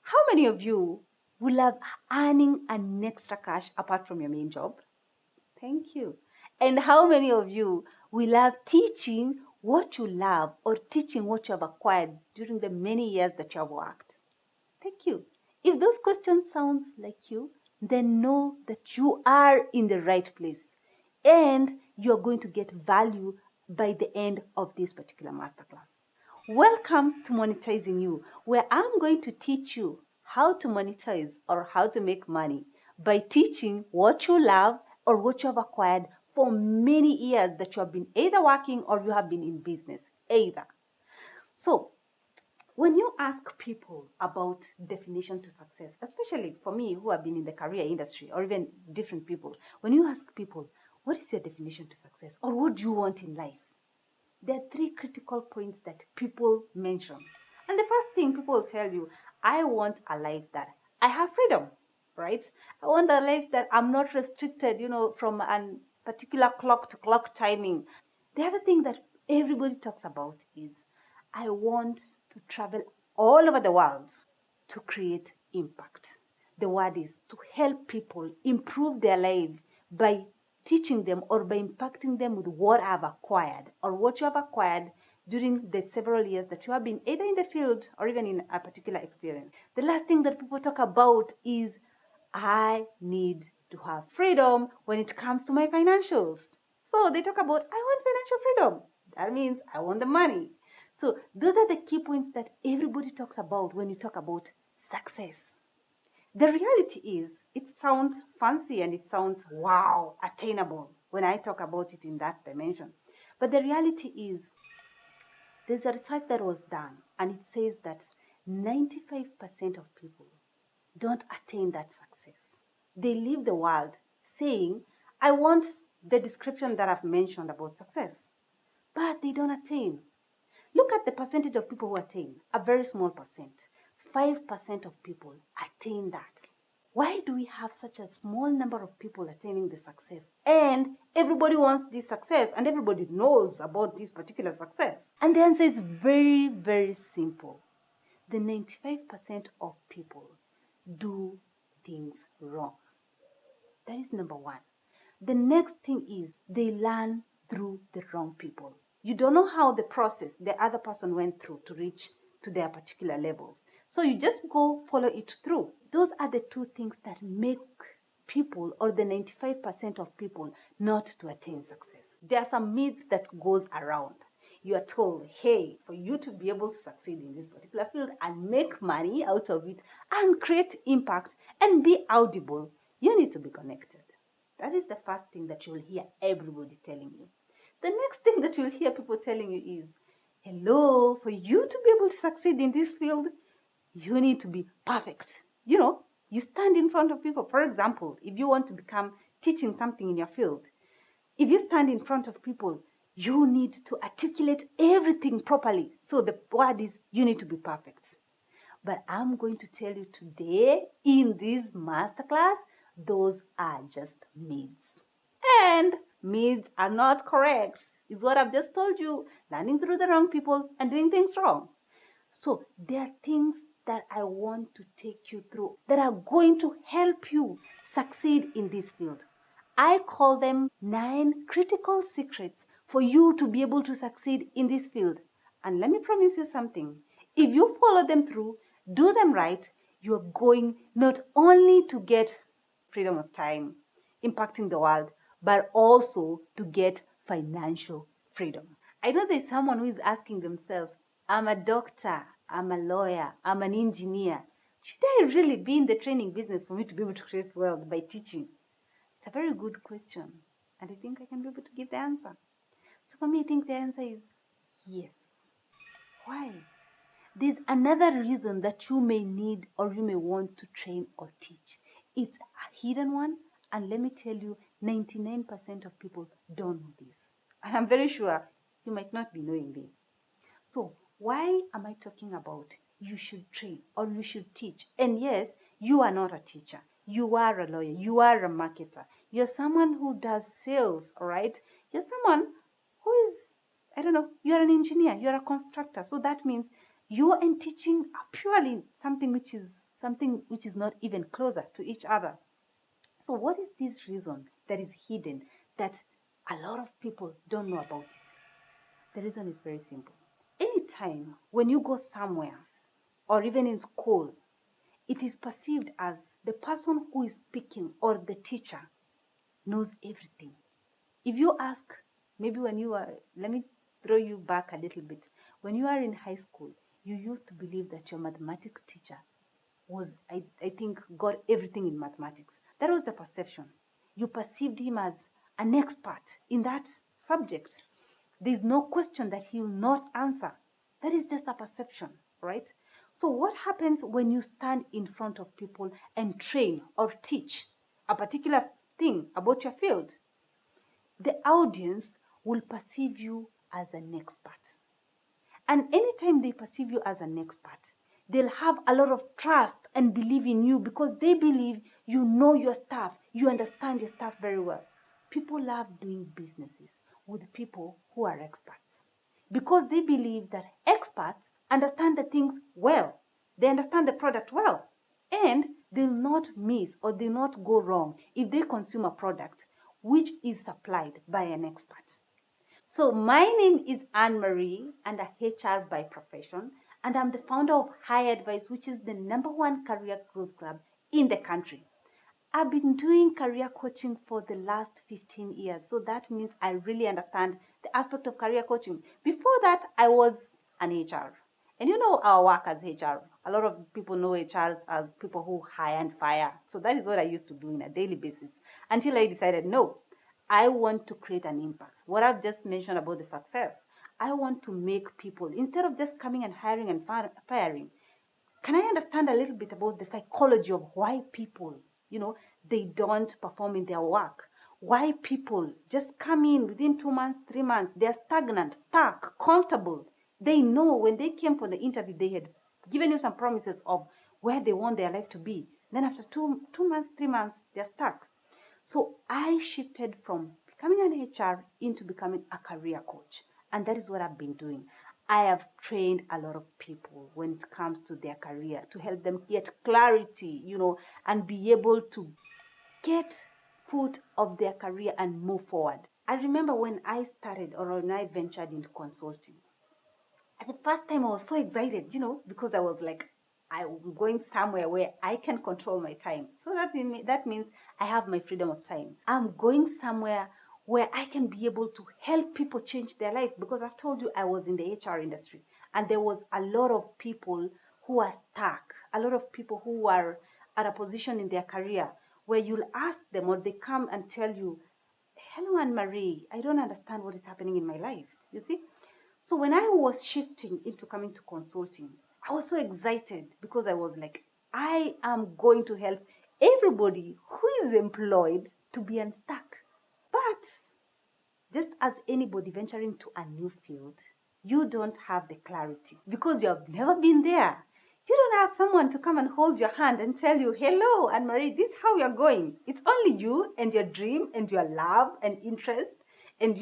How many of you will love earning an extra cash apart from your main job? Thank you. And how many of you will love teaching what you love or teaching what you have acquired during the many years that you have worked? Thank you. If those questions sound like you, then know that you are in the right place and you're going to get value by the end of this particular masterclass. Welcome to Monetizing You, where I'm going to teach you how to monetize or how to make money by teaching what you love or what you have acquired for many years that you have been either working or you have been in business, either. So, when you ask people about definition to success, especially for me who have been in the career industry or even different people, when you ask people, what is your definition to success or what do you want in life? There are three critical points that people mention. And the first thing people will tell you, I want a life that I have freedom, right? I want a life that I'm not restricted, from a particular clock to clock timing. The other thing that everybody talks about is, I want to travel all over the world to create impact. The word is to help people improve their life by teaching them or by impacting them with what I've acquired or what you have acquired during the several years that you have been either in the field or even in a particular experience. The last thing that people talk about is, I need to have freedom when it comes to my financials. So they talk about, I want financial freedom. That means I want the money. So those are the key points that everybody talks about when you talk about success. The reality is, it sounds fancy and it sounds, wow, attainable when I talk about it in that dimension. But the reality is, there's a research that was done and it says that 95% of people don't attain that success. They leave the world saying, I want the description that I've mentioned about success, but they don't attain. Look at the percentage of people who attain, a very small percent. 5% of people attain that. Why do we have such a small number of people attaining the success? And everybody wants this success and everybody knows about this particular success. And the answer is very, very simple. The 95% of people do things wrong. That is number one. The next thing is they learn through the wrong people. You don't know how the process the other person went through to reach to their particular levels. So you just go follow it through. Those are the two things that make people, or the 95% of people, not to attain success. There are some myths that goes around. You are told, hey, for you to be able to succeed in this particular field and make money out of it and create impact and be audible, you need to be connected. That is the first thing that you will hear everybody telling you. The next thing that you'll hear people telling you is, hello, for you to be able to succeed in this field, you need to be perfect. You stand in front of people. For example, if you want to become teaching something in your field, if you stand in front of people, you need to articulate everything properly. So the word is, you need to be perfect. But I'm going to tell you today in this masterclass, those are just myths. And myths are not correct, is what I've just told you. Learning through the wrong people and doing things wrong. So there are things that I want to take you through that are going to help you succeed in this field. I call them 9 critical secrets for you to be able to succeed in this field. And let me promise you something. If you follow them through, do them right, you're going not only to get freedom of time, impacting the world, but also to get financial freedom. I know there's someone who is asking themselves, I'm a doctor, I'm a lawyer, I'm an engineer. Should I really be in the training business for me to be able to create wealth by teaching? It's a very good question, and I think I can be able to give the answer. So for me, I think the answer is yes. Why? There's another reason that you may need or you may want to train or teach. It's a hidden one, and let me tell you, 99% of people don't know this. And I'm very sure you might not be knowing this. So why am I talking about you should train or you should teach? And yes, you are not a teacher. You are a lawyer. You are a marketer. You're someone who does sales, all right? You're someone who is, I don't know, you're an engineer. You're a constructor. So that means you and teaching are purely something which is something which is not even closer to each other. So what is this reason that is hidden that a lot of people don't know about it? The reason is very simple. Anytime when you go somewhere or even in school, it is perceived as the person who is speaking or the teacher knows everything. If you ask, maybe when you are, let me throw you back a little bit. When you are in high school, you used to believe that your mathematics teacher was, I think, got everything in mathematics. That was the perception. You perceived him as an expert in that subject. There's no question that he will not answer. That is just a perception, right? So what happens when you stand in front of people and train or teach a particular thing about your field? The audience will perceive you as an expert. And anytime they perceive you as an expert, they'll have a lot of trust and believe in you because they believe you know your stuff, you understand your stuff very well. People love doing businesses with people who are experts because they believe that experts understand the things well. They understand the product well. And they'll not miss or they'll not go wrong if they consume a product which is supplied by an expert. So my name is Anne Marie and a HR by profession, and I'm the founder of High Advice, which is the #1 career growth club in the country. I've been doing career coaching for the last 15 years. So that means I really understand the aspect of career coaching. Before that, I was an HR. And you know our work as HR. A lot of people know HRs as people who hire and fire. So that is what I used to do on a daily basis until I decided, no, I want to create an impact. What I've just mentioned about the success, I want to make people, instead of just coming and hiring and firing, can I understand a little bit about the psychology of why people, they don't perform in their work? Why people just come in within 2 months, 3 months, they're stagnant, stuck, comfortable. They know when they came for the interview, they had given you some promises of where they want their life to be. Then after two months, 3 months, they're stuck. So I shifted from becoming an HR into becoming a career coach. And that is what I've been doing. I have trained a lot of people when it comes to their career to help them get clarity, and be able to get foot of their career and move forward. I remember when I started or when I ventured into consulting. At the first time, I was so excited, because I was like, I'm going somewhere where I can control my time. So that means I have my freedom of time. I'm going somewhere where I can be able to help people change their life because I've told you I was in the HR industry and there was a lot of people who are stuck, a lot of people who are at a position in their career where you'll ask them or they come and tell you, hello, Anne Marie, I don't understand what is happening in my life. You see? So when I was shifting into coming to consulting, I was so excited because I was like, I am going to help everybody who is employed to be unstuck. But just as anybody venturing to a new field, you don't have the clarity because you have never been there. You don't have someone to come and hold your hand and tell you, hello, Anne Marie, this is how you're going. It's only you and your dream and your love and interest and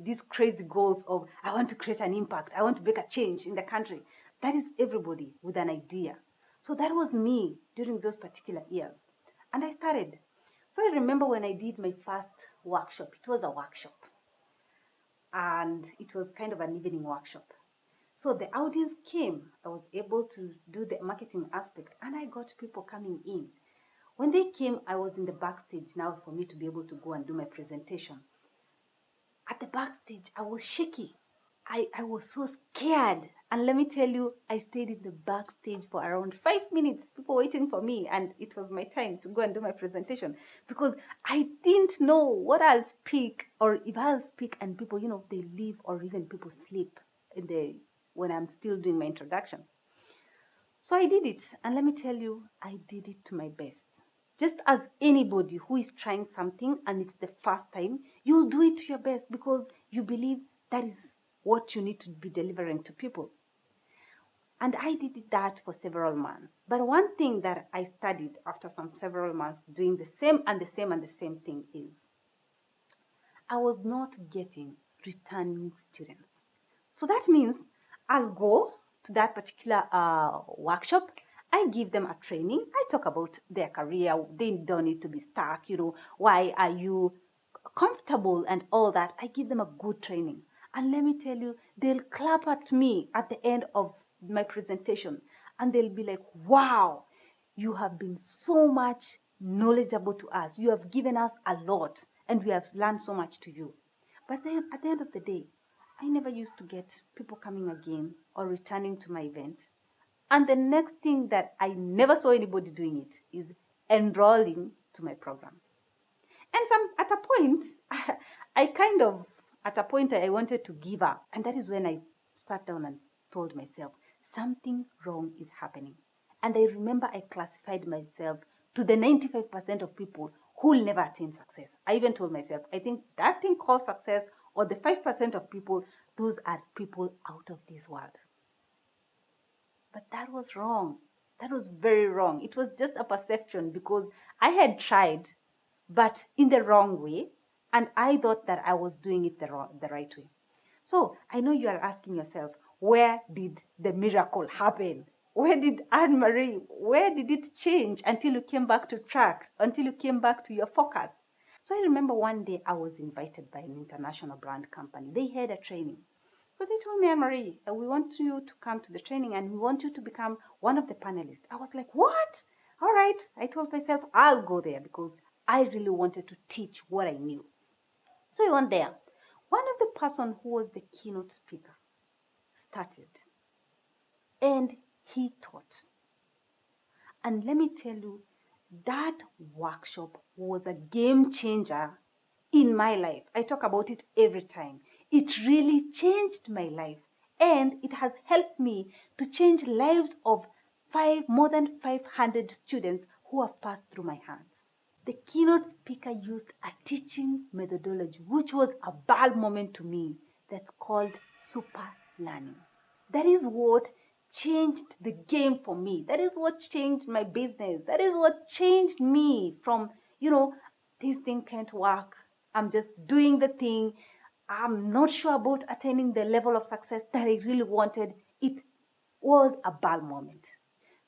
these crazy goals of I want to create an impact, I want to make a change in the country. That is everybody with an idea. So that was me during those particular years. And I started. So I remember when I did my first workshop, it was a workshop and it was kind of an evening workshop. So the audience came, I was able to do the marketing aspect and I got people coming in. When they came, I was in the backstage now for me to be able to go and do my presentation. At the backstage, I was shaky. I was so scared. And let me tell you, I stayed in the backstage for around 5 minutes, people waiting for me. And it was my time to go and do my presentation because I didn't know what I'll speak or if I'll speak and people, they leave or even people sleep when I'm still doing my introduction. So I did it. And let me tell you, I did it to my best. Just as anybody who is trying something and it's the first time, you'll do it to your best because you believe that is what you need to be delivering to people. And I did that for several months. But one thing that I studied after several months doing the same and the same and the same thing is I was not getting returning students. So that means I'll go to that particular workshop I give them a training. I talk about their career. They don't need to be stuck. Why are you comfortable and all that? I give them a good training. And let me tell you, they'll clap at me at the end of my presentation and they'll be like, wow, you have been so much knowledgeable to us. You have given us a lot and we have learned so much to you. But then at the end of the day, I never used to get people coming again or returning to my event. And the next thing that I never saw anybody doing it is enrolling to my program. And at a point, at a point, I wanted to give up. And that is when I sat down and told myself, something wrong is happening. And I remember I classified myself to the 95% of people who will never attain success. I even told myself, I think that thing called success, or the 5% of people, those are people out of this world. But that was wrong. That was very wrong. It was just a perception because I had tried, but in the wrong way. And I thought that I was doing it the right way. So I know you are asking yourself, where did the miracle happen? Where did Anne-Marie, where did it change until you came back to track, until you came back to your focus? So I remember one day I was invited by an international brand company. They had a training. So they told me, Anne-Marie, we want you to come to the training and we want you to become one of the panelists. I was like, what? All right. I told myself, I'll go there because I really wanted to teach what I knew. So I went there. One of the person who was the keynote speaker started and he taught. And let me tell you, that workshop was a game changer in my life. I talk about it every time. It really changed my life and it has helped me to change lives of more than 500 students who have passed through my hands. The keynote speaker used a teaching methodology, which was a bad moment to me, that's called super learning. That is what changed the game for me. That is what changed my business. That is what changed me from, this thing can't work. I'm just doing the thing. I'm not sure about attaining the level of success that I really wanted. It was a bad moment.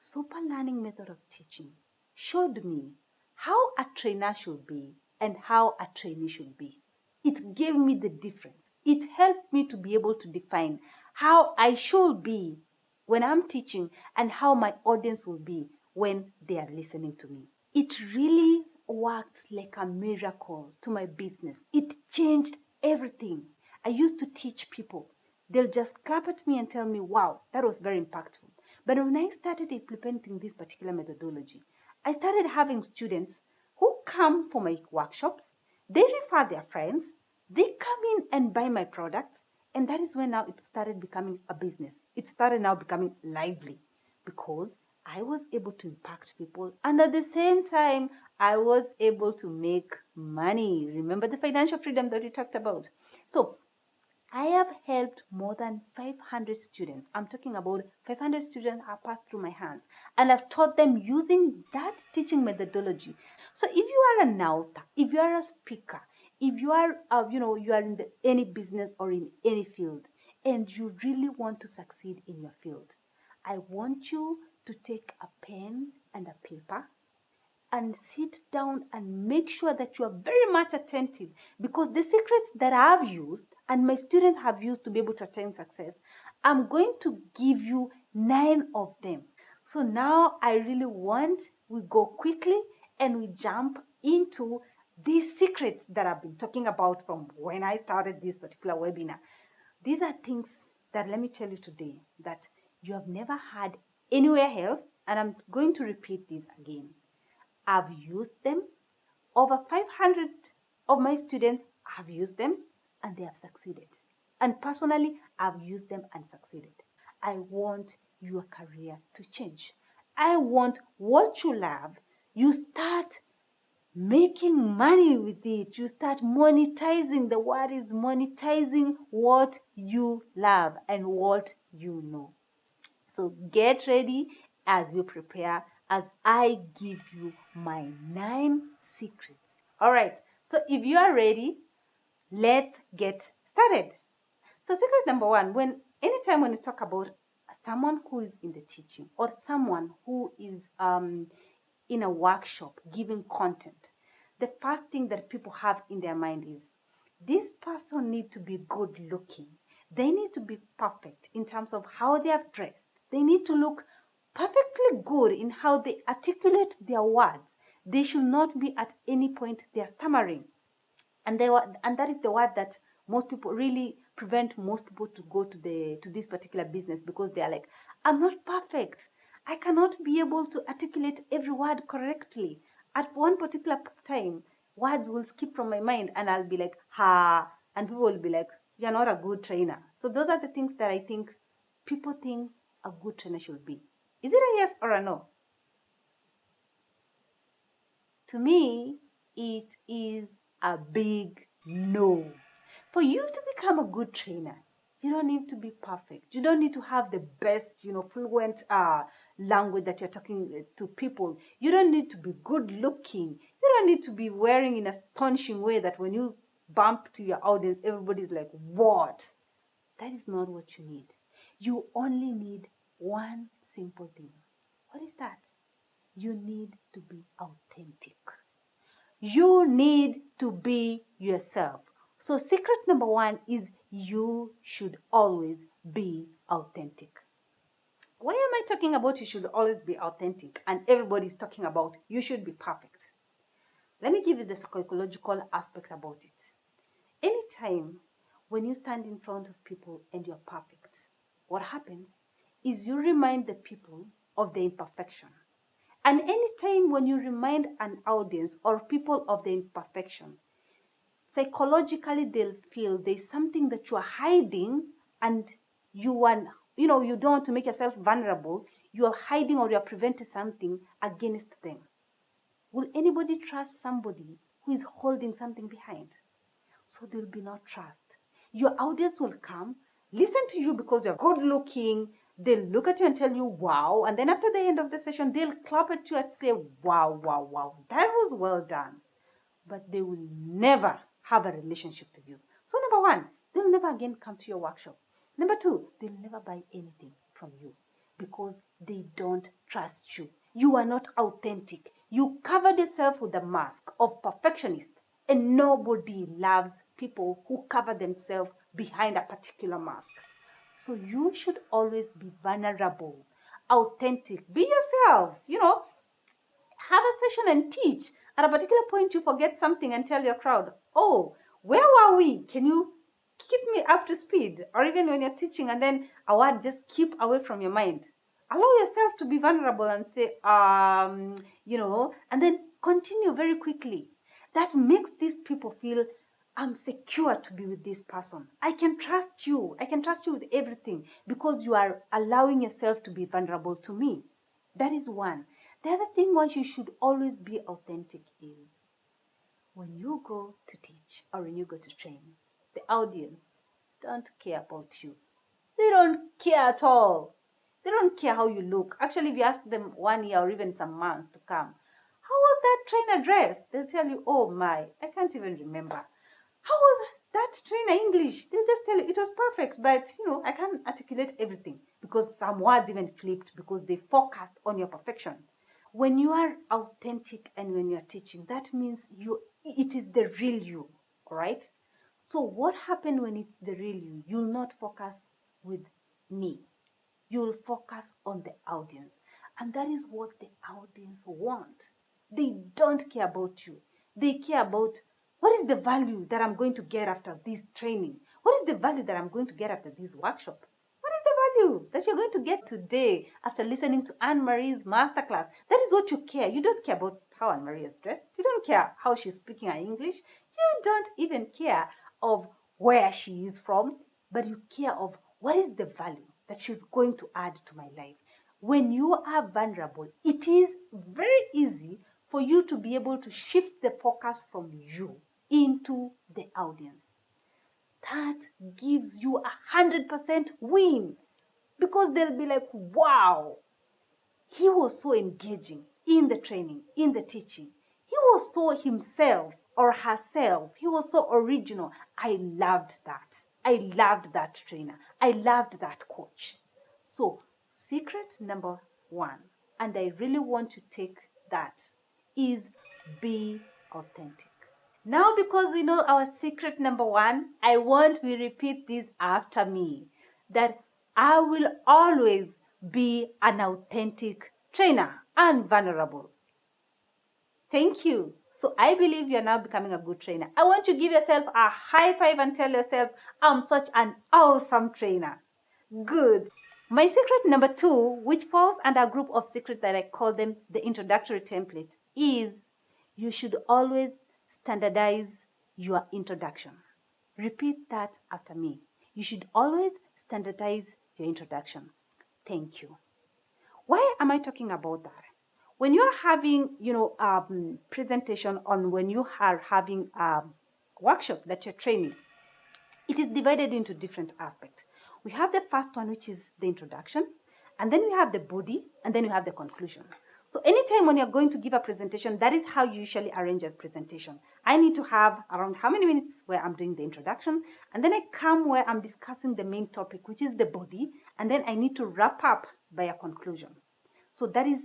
Super learning method of teaching showed me how a trainer should be and how a trainee should be. It gave me the difference. It helped me to be able to define how I should be when I'm teaching and how my audience will be when they are listening to me. It really worked like a miracle to my business. It changed everything. I used to teach people. They'll just clap at me and tell me, wow, that was very impactful. But when I started implementing this particular methodology, I started having students who come for my workshops. They refer their friends. They come in and buy my products. And that is when now it started becoming a business. It started now becoming lively because I was able to impact people. And at the same time, I was able to make money. Remember the financial freedom that we talked about? So I have helped more than 500 students. I'm talking about 500 students have passed through my hands. And I've taught them using that teaching methodology. So if you are an author, if you are a speaker, if you are, you are in any business or in any field, and you really want to succeed in your field, I want you to take a pen and a paper and sit down and make sure that you are very much attentive, because the secrets that I've used and my students have used to be able to attain success, I'm going to give you 9 of them. So now I really want we go quickly and we jump into these secrets that I've been talking about from when I started this particular webinar. These are things that, let me tell you today, that you have never had anywhere else, and I'm going to repeat this again. I've used them. Over 500 of my students have used them and they have succeeded. And personally, I've used them and succeeded. I want your career to change. I want what you love, you start making money with it. You start monetizing. The word is monetizing what you love and what you know. So get ready as you prepare, as I give you my 9 secrets. All right. So if you are ready, let's get started. So secret number 1, anytime when you talk about someone who is in the teaching or someone who is in a workshop giving content, the first thing that people have in their mind is this person needs to be good looking. They need to be perfect in terms of how they have dressed. They need to look perfectly good in how they articulate their words. They should not be at any point they are stammering. And that is the word that most people really prevent most people to go to this particular business, because they are like, I'm not perfect. I cannot be able to articulate every word correctly. At one particular time, words will skip from my mind and I'll be like, ha, and people will be like, you're not a good trainer. So those are the things that I think people think a good trainer should be. Is it a yes or a no? To me, it is a big no. For you to become a good trainer, you don't need to be perfect. You don't need to have the best, fluent language that you're talking to people. You don't need to be good looking. You don't need to be wearing in a astonishing way that when you bump to your audience, everybody's like, what? That is not what you need. You only need one simple thing. What is that? You need to be authentic. You need to be yourself. So secret number one is you should always be authentic. Why am I talking about you should always be authentic and everybody's talking about you should be perfect? Let me give you the psychological aspect about it. Anytime when you stand in front of people and you're perfect, what happens is you remind the people of the imperfection. And anytime when you remind an audience or people of the imperfection, psychologically they'll feel there's something that you are hiding, and you don't want to make yourself vulnerable. You are hiding or you are preventing something against them. Will anybody trust somebody who is holding something behind? So there'll be no trust. Your audience will come, listen to you because you're good looking. They'll look at you and tell you, wow. And then after the end of the session, they'll clap at you and say, wow, wow, wow, that was well done. But they will never have a relationship with you. So number one, they'll never again come to your workshop. Number two, they'll never buy anything from you because they don't trust you. You are not authentic. You covered yourself with a mask of perfectionist, and nobody loves people who cover themselves behind a particular mask. So you should always be vulnerable, authentic, be yourself, have a session and teach. At a particular point, you forget something and tell your crowd, oh, where were we? Can you keep me up to speed? Or even when you're teaching and then a word just keep away from your mind. Allow yourself to be vulnerable and say, and then continue very quickly. That makes these people feel, I'm secure to be with this person. I can trust you. I can trust you with everything because you are allowing yourself to be vulnerable to me. That is one. The other thing why you should always be authentic is when you go to teach or when you go to train, the audience don't care about you. They don't care at all. They don't care how you look. Actually, if you ask them 1 year or even some months to come, how was that trainer dressed? They'll tell you, oh my, I can't even remember. How was that trainer English? They'll just tell you it was perfect, but I can't articulate everything because some words even flipped because they focused on your perfection. When you are authentic and when you're teaching, that means it is the real you, all right? So what happened when it's the real you? You'll not focus with me. You'll focus on the audience. And that is what the audience want. They don't care about you. They care about what is the value that I'm going to get after this training? What is the value that I'm going to get after this workshop? What is the value that you're going to get today after listening to Anne-Marie's masterclass? That is what you care. You don't care about how Anne-Marie is dressed. You don't care how she's speaking her English. You don't even care of where she is from, but you care of what is the value that she's going to add to my life. When you are vulnerable, it is very easy for you to be able to shift the focus from you into the audience. That gives you 100% win because they'll be like, wow, he was so engaging in the training, in the teaching. He was so himself or herself. He was so original. I loved that. I loved that trainer. I loved that coach. So secret number one, and I really want to take that, is be authentic. Now, because we know our secret number one, I want we repeat this after me, that I will always be an authentic trainer and vulnerable. Thank you. So I believe you're now becoming a good trainer. I want you to give yourself a high five and tell yourself, I'm such an awesome trainer. Good. My secret number two, which falls under a group of secrets that I call them the introductory template, is you should always standardize your introduction. Repeat that after me. You should always standardize your introduction. Thank you. Why am I talking about that? When you are having, presentation on when you are having a workshop that you're training, it is divided into different aspects. We have the first one, which is the introduction, and then we have the body, and then we have the conclusion. So anytime when you're going to give a presentation, that is how you usually arrange a presentation. I need to have around how many minutes where I'm doing the introduction, and then I come where I'm discussing the main topic, which is the body, and then I need to wrap up by a conclusion. So that is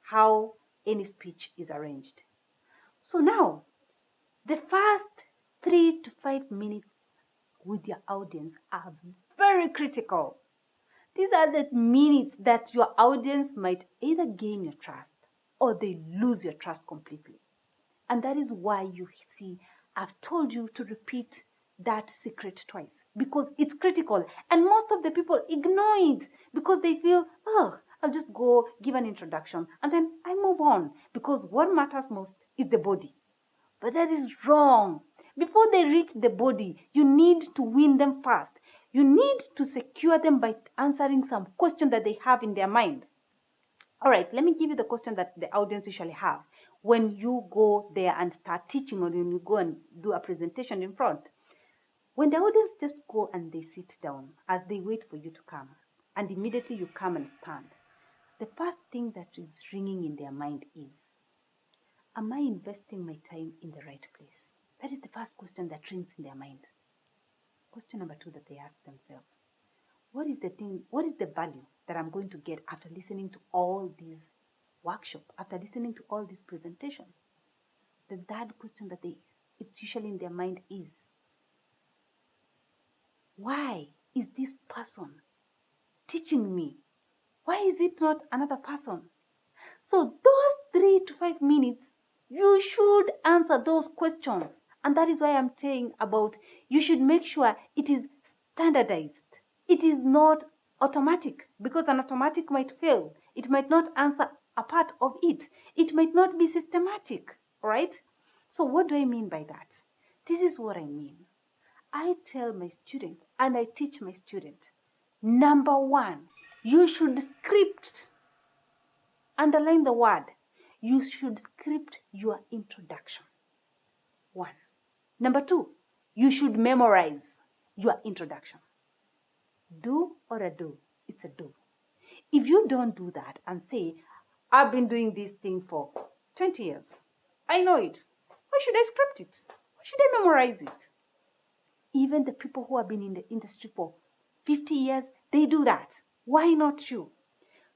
how any speech is arranged. So now, the first 3 to 5 minutes with your audience are very critical. These are the minutes that your audience might either gain your trust or they lose your trust completely. And that is why you see, I've told you to repeat that secret twice because it's critical. And most of the people ignore it because they feel, oh, I'll just go give an introduction and then I move on because what matters most is the body. But that is wrong. Before they reach the body, you need to win them first. You need to secure them by answering some question that they have in their mind. All right, let me give you the question that the audience usually have when you go there and start teaching or when you go and do a presentation in front. When the audience just go and they sit down as they wait for you to come, and immediately you come and stand, the first thing that is ringing in their mind is, am I investing my time in the right place? That is the first question that rings in their mind. Question number two that they ask themselves, what is the value that I'm going to get after listening to all these workshops, after listening to all these presentations? The third question that it's usually in their mind is, why is this person teaching me? Why is it not another person? So those 3 to 5 minutes, you should answer those questions. And that is why I'm saying about you should make sure it is standardized. It is not automatic because an automatic might fail. It might not answer a part of it. It might not be systematic, right? So what do I mean by that? This is what I mean. I tell my students and I teach my students, number one, you should script. Underline the word. You should script your introduction. One. Number two, you should memorize your introduction. Do or a do? It's a do. If you don't do that and say, I've been doing this thing for 20 years. I know it. Why should I script it? Why should I memorize it? Even the people who have been in the industry for 50 years, they do that. Why not you?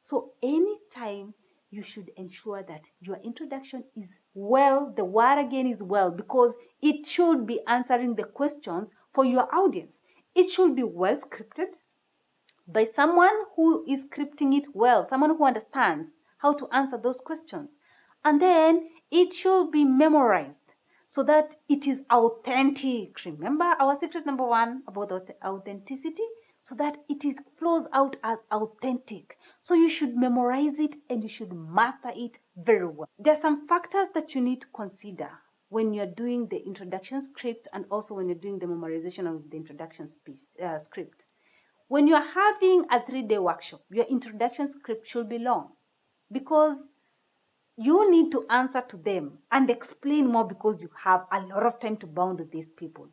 So anytime you should ensure that your introduction is well, the word again is well, because it should be answering the questions for your audience. It should be well scripted by someone who is scripting it well, someone who understands how to answer those questions. And then it should be memorized so that it is authentic. Remember our secret number one about authenticity? So that it flows out as authentic. So you should memorize it and you should master it very well. There are some factors that you need to consider when you're doing the introduction script and also when you're doing the memorization of the introduction script. When you're having a 3-day workshop, your introduction script should be long because you need to answer to them and explain more because you have a lot of time to bond with these people.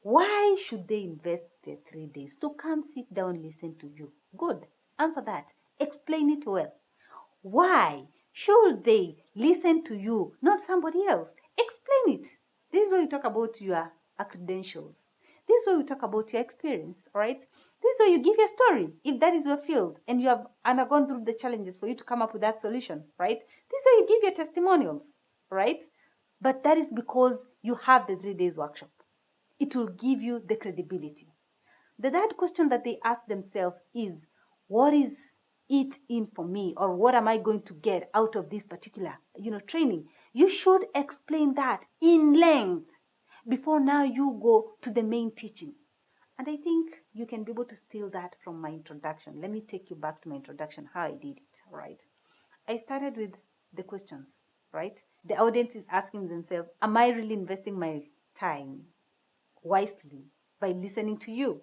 Why should they invest their 3 days to come sit down, listen to you? Good. Answer that. Explain it well. Why should they listen to you, not somebody else? Explain it. This is where we talk about your credentials. This is where we talk about your experience, all right? This is where you give your story, if that is your field, and you have undergone through the challenges for you to come up with that solution, right? This is where you give your testimonials, right? But that is because you have the 3 days workshop. It will give you the credibility. The third question that they ask themselves is, what is it in for me, or what am I going to get out of this particular, training? You should explain that in length before now you go to the main teaching. And I think you can be able to steal that from my introduction. Let me take you back to my introduction, how I did it, right? I started with the questions, right? The audience is asking themselves, am I really investing my time wisely by listening to you?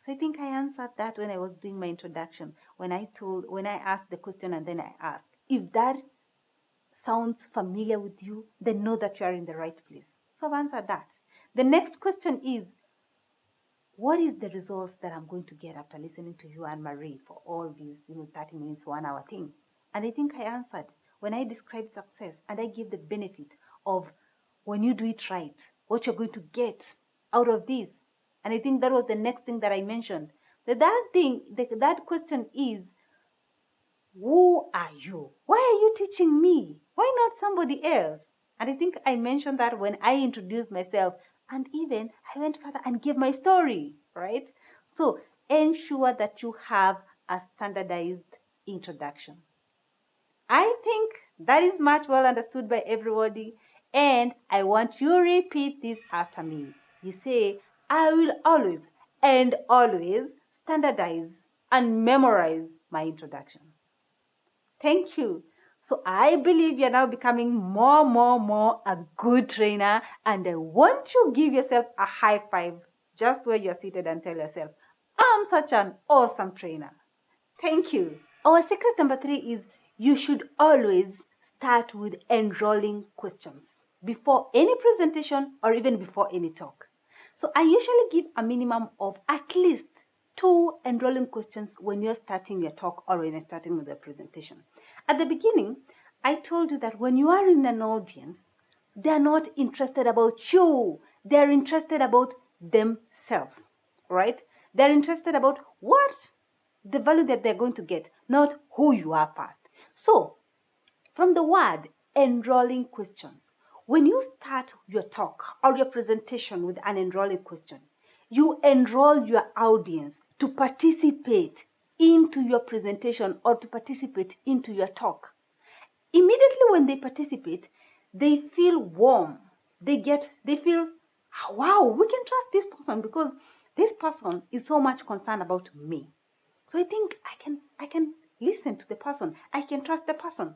So I think I answered that when I was doing my introduction, when I asked the question and then I asked, if that sounds familiar with you, then know that you are in the right place. So I've answered that. The next question is, what is the results that I'm going to get after listening to you and Marie for all these 30 minutes, 1 hour thing? And I think I answered when I described success and I gave the benefit of when you do it right, what you're going to get out of this. And I think that was the next thing that I mentioned. That question is, who are you? Why are you teaching me? Why not somebody else? And I think I mentioned that when I introduced myself, and even I went further and gave my story, right? So ensure that you have a standardized introduction. I think that is much well understood by everybody, and I want you to repeat this after me. You say, I will always and always standardize and memorize my introduction. Thank you. So I believe you're now becoming more a good trainer, and I want you to give yourself a high five just where you're seated and tell yourself, I'm such an awesome trainer. Thank you. Our secret number 3 is you should always start with enrolling questions before any presentation or even before any talk. So I usually give a minimum of at least 2 enrolling questions when you're starting your talk or when you're starting with a presentation. At the beginning, I told you that when you are in an audience, they're not interested about you. They're interested about themselves, right? They're interested about what the value that they're going to get, not who you are first. So, from the word enrolling questions, when you start your talk or your presentation with an enrolling question, you enroll your audience to participate into your presentation or to participate into your talk. Immediately when they participate, they feel warm. They feel, wow, we can trust this person because this person is so much concerned about me. So I think I can listen to the person. I can trust the person.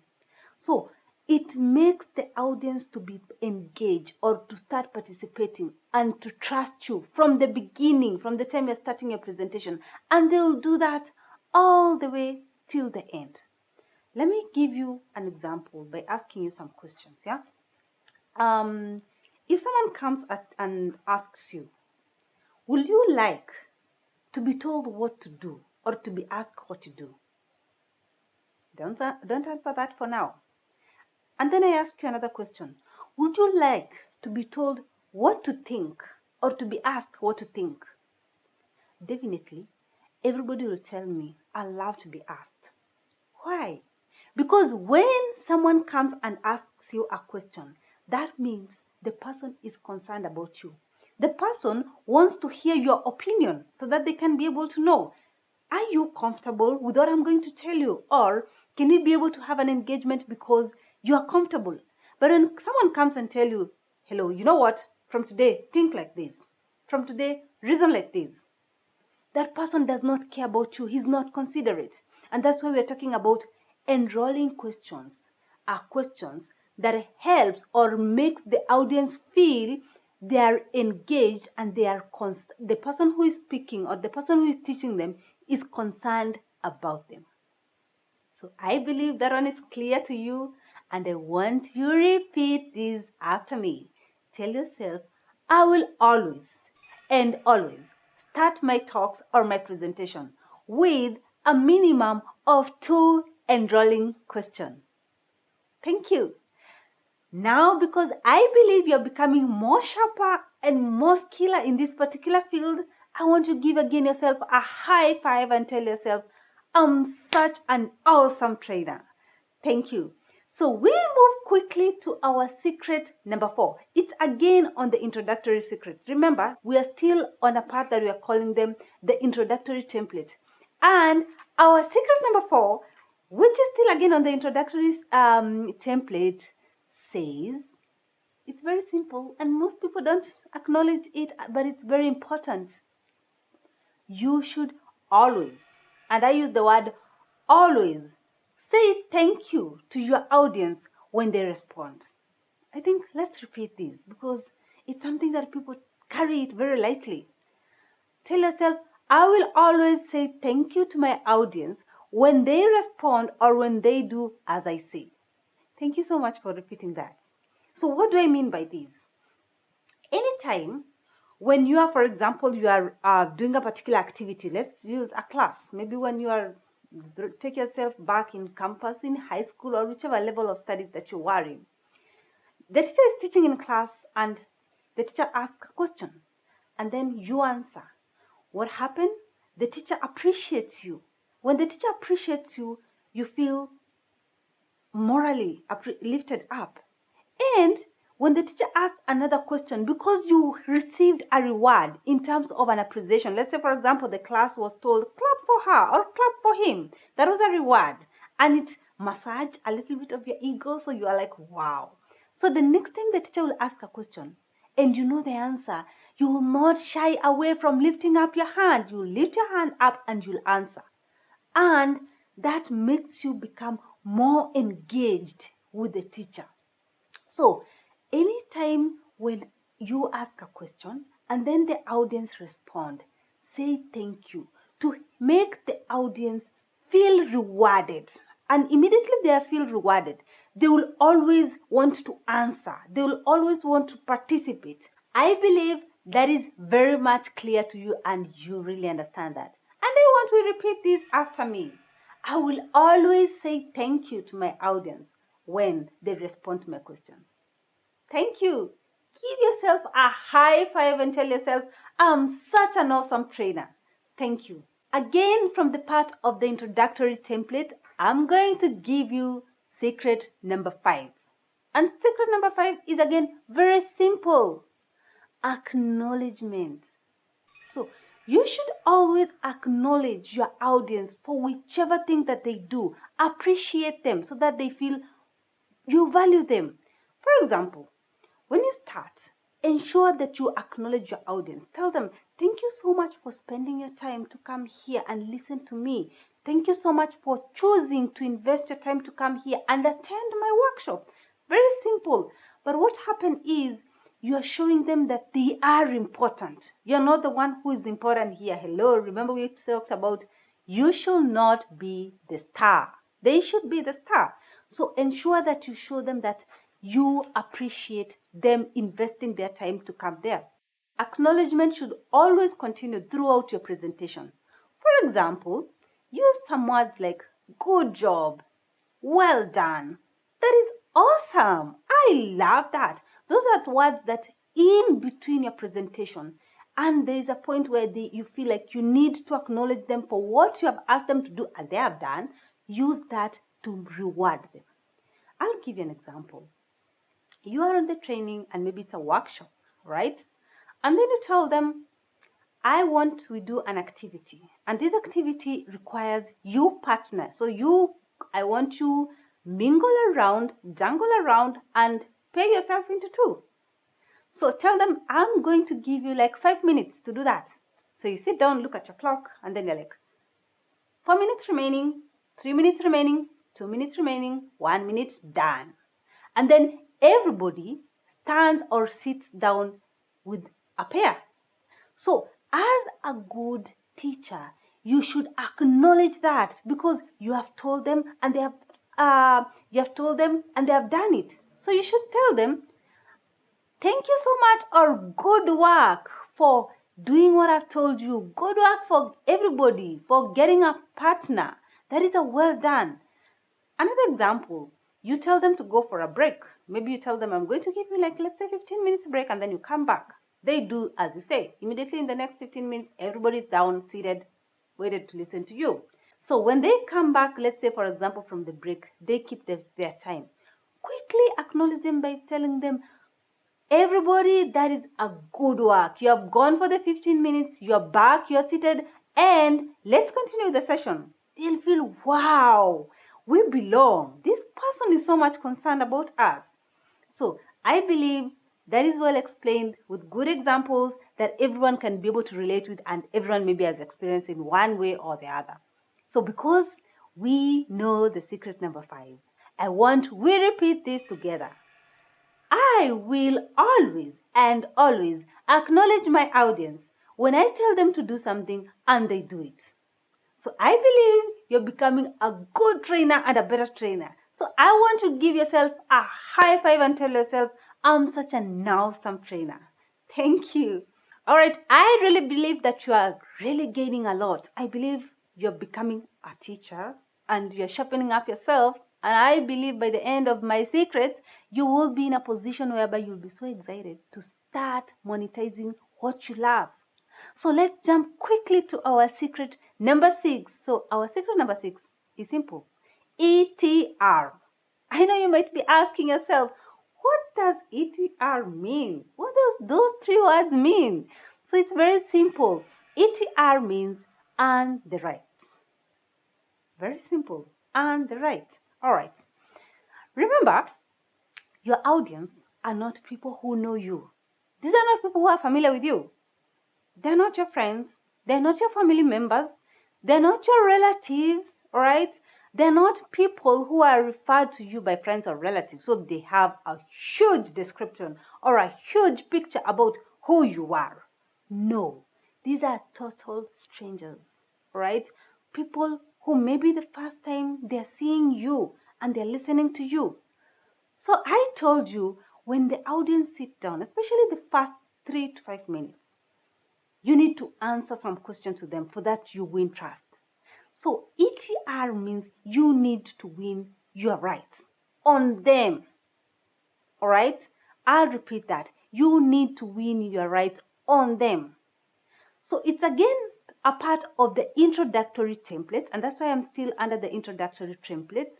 So it makes the audience to be engaged or to start participating and to trust you from the beginning, from the time you're starting your presentation. And they'll do that all the way till the end. Let me give you an example by asking you some questions. Yeah. If someone comes and asks you, would you like to be told what to do or to be asked what to do? Don't answer that for now. And then I ask you another question. Would you like to be told what to think or to be asked what to think? Definitely, everybody will tell me, I love to be asked. Why? Because when someone comes and asks you a question, that means the person is concerned about you. The person wants to hear your opinion so that they can be able to know, are you comfortable with what I'm going to tell you? Or can we be able to have an engagement because you are comfortable? But when someone comes and tell you, hello, you know what? From today, think like this. From today, reason like this. That person does not care about you. He's not considerate. And that's why we're talking about enrolling questions. Are questions that helps or makes the audience feel they are engaged and the person who is speaking or the person who is teaching them is concerned about them. So I believe that one is clear to you, and I want you to repeat this after me. Tell yourself, I will always and always start my talks or my presentation with a minimum of 2 enrolling questions. Thank you. Now, because I believe you're becoming more sharper and more skiller in this particular field, I want you to give again yourself a high five and tell yourself, I'm such an awesome trainer. Thank you. So we move quickly to our secret number 4. It's again on the introductory secret. Remember, we are still on a part that we are calling them the introductory template. And our secret number 4, which is still again on the introductory template, says, it's very simple and most people don't acknowledge it, but it's very important. You should always, and I use the word always, say thank you to your audience when they respond. I think let's repeat this because it's something that people carry it very lightly. Tell yourself, I will always say thank you to my audience when they respond or when they do as I say. Thank you so much for repeating that. So what do I mean by this? Anytime when you are, for example, you are doing a particular activity, let's use a class, maybe when you are, take yourself back in campus, in high school, or whichever level of studies that you are in. The teacher is teaching in class and the teacher asks a question and then you answer. What happened? The teacher appreciates you. When the teacher appreciates you, you feel morally lifted up. And when the teacher asks another question, because you received a reward in terms of an appreciation, let's say, for example, the class was told, clap for her or clap for him. That was a reward. And it massaged a little bit of your ego, so you are like, wow. So the next time the teacher will ask a question, and you know the answer, you will not shy away from lifting up your hand. You will lift your hand up and you'll answer. And that makes you become more engaged with the teacher. So anytime when you ask a question and then the audience respond, say thank you to make the audience feel rewarded. And immediately they feel rewarded, they will always want to answer. They will always want to participate. I believe that is very much clear to you and you really understand that. And I want to repeat this after me. I will always say thank you to my audience when they respond to my questions. Thank you. Give yourself a high five and tell yourself, I'm such an awesome trainer. Thank you. Again, from the part of the introductory template, I'm going to give you secret number 5. And secret number 5 is again very simple. Acknowledgement. So you should always acknowledge your audience for whichever thing that they do. Appreciate them so that they feel you value them. For example, when you start, ensure that you acknowledge your audience. Tell them, thank you so much for spending your time to come here and listen to me. Thank you so much for choosing to invest your time to come here and attend my workshop. Very simple. But what happened is you are showing them that they are important. You're not the one who is important here. Hello, remember we talked about you should not be the star. They should be the star. So ensure that you show them that you appreciate them investing their time to come there. Acknowledgement should always continue throughout your presentation. For example, use some words like good job, well done, that is awesome, I love that. Those are words that in between your presentation, and there is a point where you feel like you need to acknowledge them for what you have asked them to do and they have done. Use that to reward them. I'll give you an example. You are on the training and maybe it's a workshop, right? And then you tell them, I want we do an activity. And this activity requires you partner. So I want you mingle around, jungle around, and pair yourself into 2. So tell them, I'm going to give you like 5 minutes to do that. So you sit down, look at your clock, and then you're like, 4 minutes remaining, 3 minutes remaining, 2 minutes remaining, 1 minute, done. And then everybody stands or sits down with a pair. So as a good teacher, you should acknowledge that because you have told them and they have done it. So you should tell them, thank you so much, or good work for doing what I've told you. Good work for everybody for getting a partner. That is a well done. Another example, you tell them to go for a break. Maybe you tell them, I'm going to give you like, let's say 15 minutes break and then you come back. They do as you say. Immediately in the next 15 minutes, everybody's down, seated, waited to listen to you. So when they come back, let's say, for example, from the break, they keep their time. Quickly acknowledge them by telling them, everybody, that is a good work. You have gone for the 15 minutes, you're back, you're seated, and let's continue the session. They'll feel, wow, we belong. This person is so much concerned about us. So I believe that is well explained with good examples that everyone can be able to relate with, and everyone maybe has experienced in one way or the other. So because we know the secret number 5, I want we repeat this together. I will always and always acknowledge my audience when I tell them to do something and they do it. So I believe you're becoming a good trainer and a better trainer. So I want you to give yourself a high five and tell yourself, I'm such an awesome trainer. Thank you. All right, I really believe that you are really gaining a lot. I believe you're becoming a teacher and you're sharpening up yourself. And I believe by the end of my secrets, you will be in a position whereby you'll be so excited to start monetizing what you love. So let's jump quickly to our secret number 6. So our secret number 6 is simple. ETR. I know you might be asking yourself, what does ETR mean? What does those 3 words mean? So it's very simple. ETR means earn the right. Very simple. Earn the right. All right. Remember, your audience are not people who know you. These are not people who are familiar with you. They're not your friends. They're not your family members. They're not your relatives, all right? They're not people who are referred to you by friends or relatives. So they have a huge description or a huge picture about who you are. No, these are total strangers, all right? People who maybe the first time they're seeing you and they're listening to you. So I told you when the audience sit down, especially the first 3 to 5 minutes, you need to answer some questions to them for that you win trust. So ETR means you need to win your rights on them. All right? I'll repeat that. You need to win your rights on them. So it's again a part of the introductory template, and that's why I'm still under the introductory template.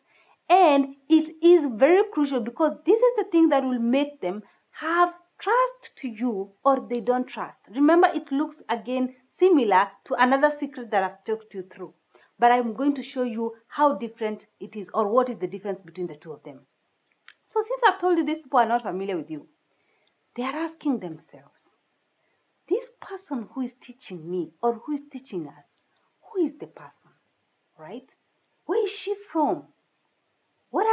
And it is very crucial because this is the thing that will make them have trust to you or they don't trust. Remember, it looks again similar to another secret that I've talked you through. But I'm going to show you how different it is or what is the difference between the two of them. So since I've told you these people are not familiar with you, they are asking themselves, this person who is teaching me or who is teaching us, who is the person, right? Where is she from? What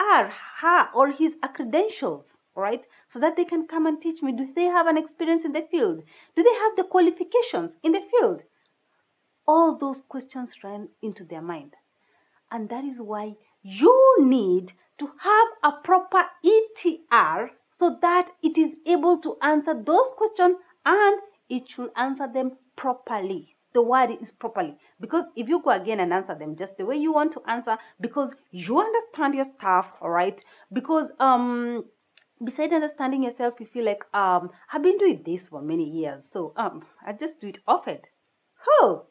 are her or his credentials, right? So that they can come and teach me. Do they have an experience in the field? Do they have the qualifications in the field? All those questions run into their mind. And that is why you need to have a proper ETR so that it is able to answer those questions and it should answer them properly. The word is properly. Because if you go again and answer them just the way you want to answer, because you understand your stuff, all right? Because besides understanding yourself, you feel like I've been doing this for many years, so I just do it often. Oh,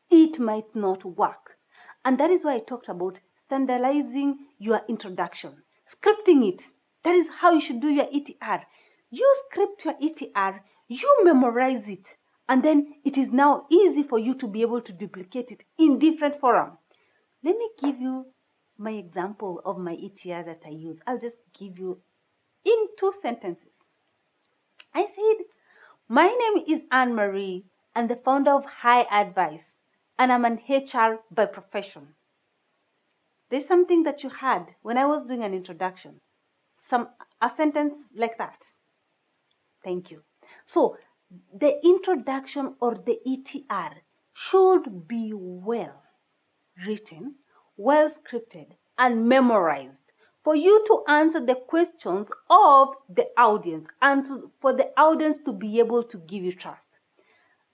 it might not work. And that is why I talked about standardizing your introduction, scripting it. That is how you should do your ETR. You script your ETR, you memorize it, and then it is now easy for you to be able to duplicate it in different forums. Let me give you my example of my ETR that I use. I'll just give you in 2 sentences. I said, my name is Anne-Marie and the founder of High Advice, and I'm an HR by profession. There's something that you had when I was doing an introduction. A sentence like that. Thank you. So the introduction or the ETR should be well written, well scripted, and memorized for you to answer the questions of the audience and for the audience to be able to give you trust.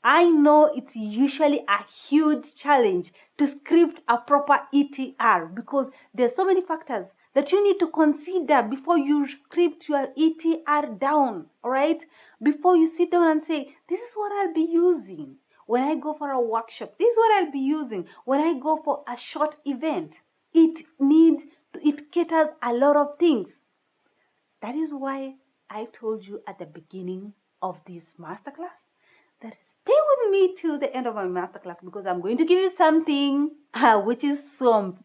I know it's usually a huge challenge to script a proper ETR because there's so many factors that you need to consider before you script your ETR down, all right? Before you sit down and say, this is what I'll be using when I go for a workshop. This is what I'll be using when I go for a short event. It caters a lot of things. That is why I told you at the beginning of this masterclass that stay with me till the end of my masterclass, because I'm going to give you something which is so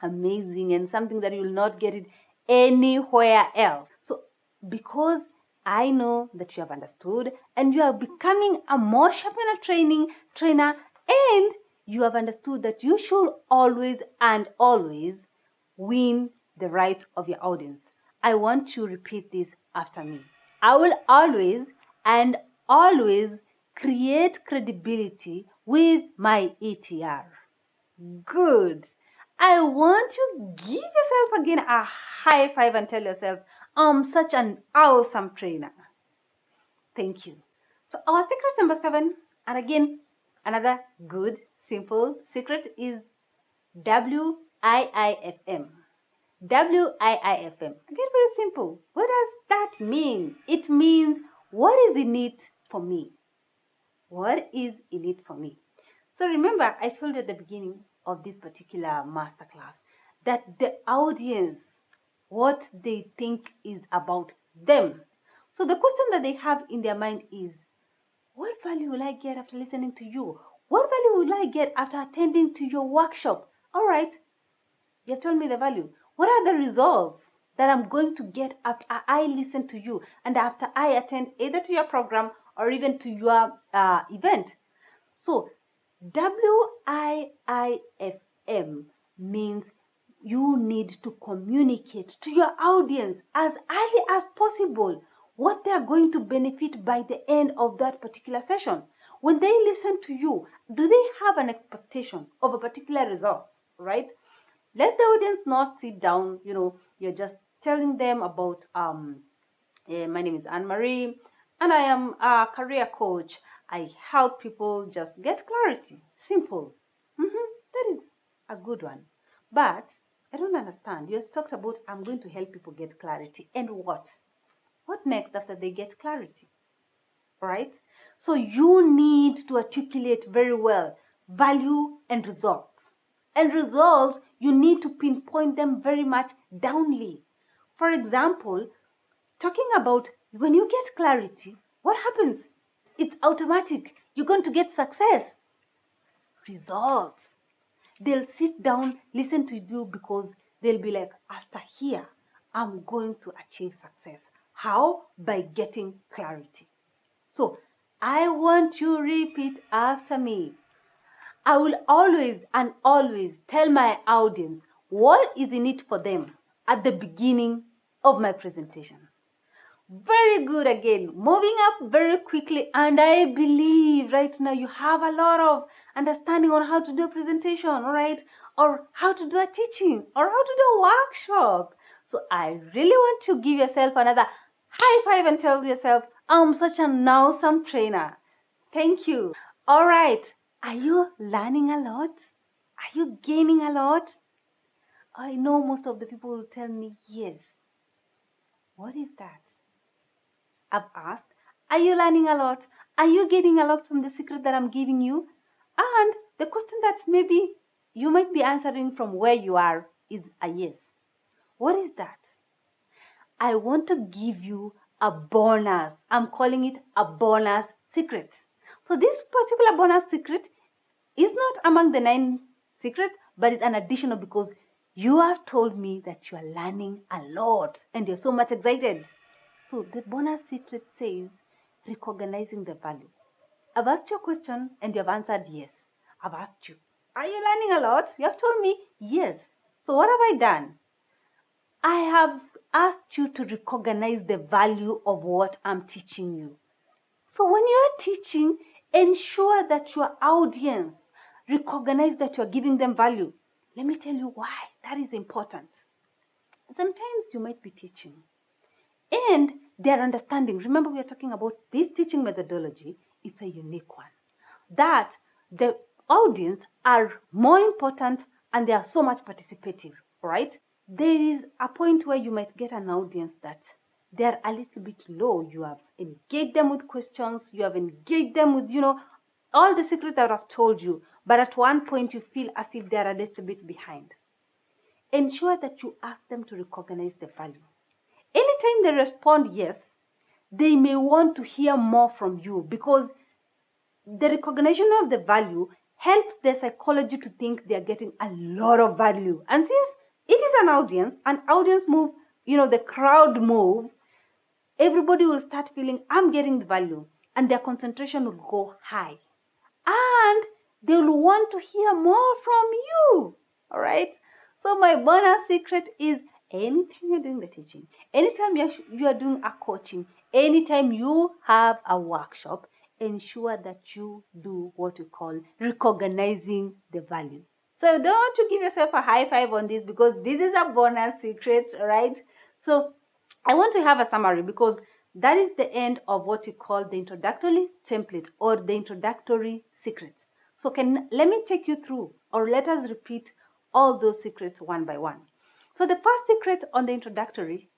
amazing and something that you will not get it anywhere else. So because I know that you have understood and you are becoming a more sharpener trainer, and you have understood that you should always and always win the right of your audience, I want you to repeat this after me. I will always and always create credibility with my ETR. Good. I want you to give yourself again a high five and tell yourself, I'm such an awesome trainer. Thank you. So our secret number 7, and again, another good, simple secret is WIIFM. WIIFM. Again, very simple. What does that mean? It means, what is in it for me? What is in it for me? So remember, I told you at the beginning of this particular masterclass that the audience, what they think is about them. So the question that they have in their mind is, what value will I get after listening to you? What value will I get after attending to your workshop? All right, you have told me the value. What are the results that I'm going to get after I listen to you and after I attend either to your program or even to your event? So WIIFM means you need to communicate to your audience as early as possible what they are going to benefit by the end of that particular session. When they listen to you, do they have an expectation of a particular result, right? Let the audience not sit down, you're just telling them about, my name is Anne-Marie, and I am a career coach. I help people just get clarity. Simple. That is a good one. But I don't understand. You have talked about I'm going to help people get clarity. And what? What next after they get clarity? Right? So you need to articulate very well value and results. And results, you need to pinpoint them very much downly. For example, talking about when you get clarity, what happens? It's automatic. You're going to get success. Results. They'll sit down, listen to you because they'll be like, after here, I'm going to achieve success. How? By getting clarity. So I want you to repeat after me. I will always and always tell my audience what is in it for them at the beginning of my presentation. Very good again. Moving up very quickly, and I believe right now you have a lot of understanding on how to do a presentation, all right? Or how to do a teaching, or how to do a workshop. So I really want to give yourself another high five and tell yourself, I'm such an awesome trainer. Thank you. All right. Are you learning a lot? Are you gaining a lot? I know most of the people will tell me yes. What is that? I've asked, are you learning a lot? Are you getting a lot from the secret that I'm giving you? And the question that maybe you might be answering from where you are is a yes. What is that? I want to give you a bonus. I'm calling it a bonus secret. So this particular bonus secret is not among the 9 secrets, but it's an additional because you have told me that you are learning a lot and you're so much excited. So the bonus secret says recognizing the value. I've asked you a question and you have answered yes. I've asked you, are you learning a lot? You have told me yes. So what have I done? I have asked you to recognize the value of what I'm teaching you. So when you are teaching, ensure that your audience recognize that you are giving them value. Let me tell you why that is important. Sometimes you might be teaching and their understanding, remember we are talking about this teaching methodology, it's a unique one. That the audience are more important and they are so much participative, right? there is a point where you might get an audience that they're a little bit low. You have engaged them with questions, you have engaged them with, all the secrets that I've told you, but at one point you feel as if they're a little bit behind. Ensure that you ask them to recognize the value. Anytime they respond yes, they may want to hear more from you, because the recognition of the value helps their psychology to think they are getting a lot of value. And since it is an audience move, the crowd move, everybody will start feeling I'm getting the value, and their concentration will go high. And they will want to hear more from you. All right? So my bonus secret is, anytime you're doing the teaching, anytime you are doing a coaching, anytime you have a workshop, ensure that you do what you call recognizing the value. So don't want to give yourself a high five on this, because this is a bonus secret, right? So I want to have a summary, because that is the end of what you call the introductory template or the introductory secrets. So let me take you through, or let us repeat all those secrets one by one. So the first secret on the introductory,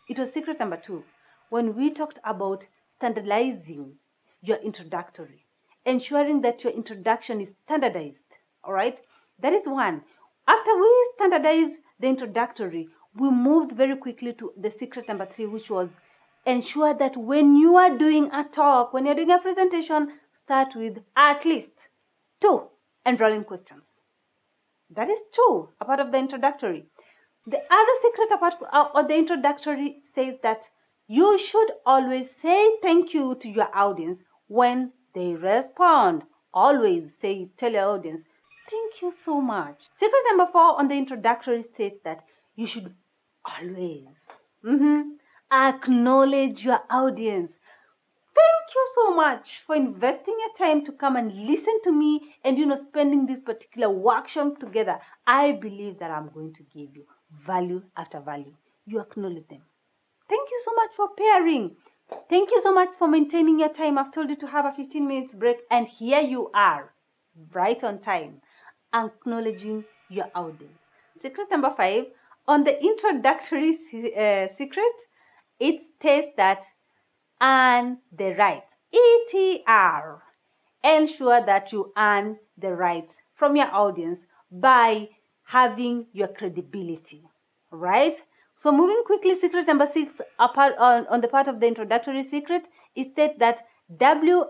it was secret number 2, when we talked about standardizing your introductory, ensuring that your introduction is standardized. All right, that is one. After we standardize the introductory, we moved very quickly to the secret number 3, which was ensure that when you are doing a talk, when you're doing a presentation, start with at least 2 enrolling questions. That is 2, a part of the introductory. The other secret apart of the introductory says that you should always say thank you to your audience when they respond. Always tell your audience, thank you so much. Secret number 4 on the introductory states that you should always acknowledge your audience. Thank you so much for investing your time to come and listen to me and, spending this particular workshop together. I believe that I'm going to give you value after value. You acknowledge them. Thank you so much for pairing. Thank you so much for maintaining your time. I've told you to have a 15 minutes break, and here you are, right on time, acknowledging your audience. Secret number 5, on the introductory secret, it states that earn the rights. ETR. Ensure that you earn the rights from your audience by having your credibility. Right? So moving quickly, secret number 6, on the part of the introductory secret, it states that WIIFM.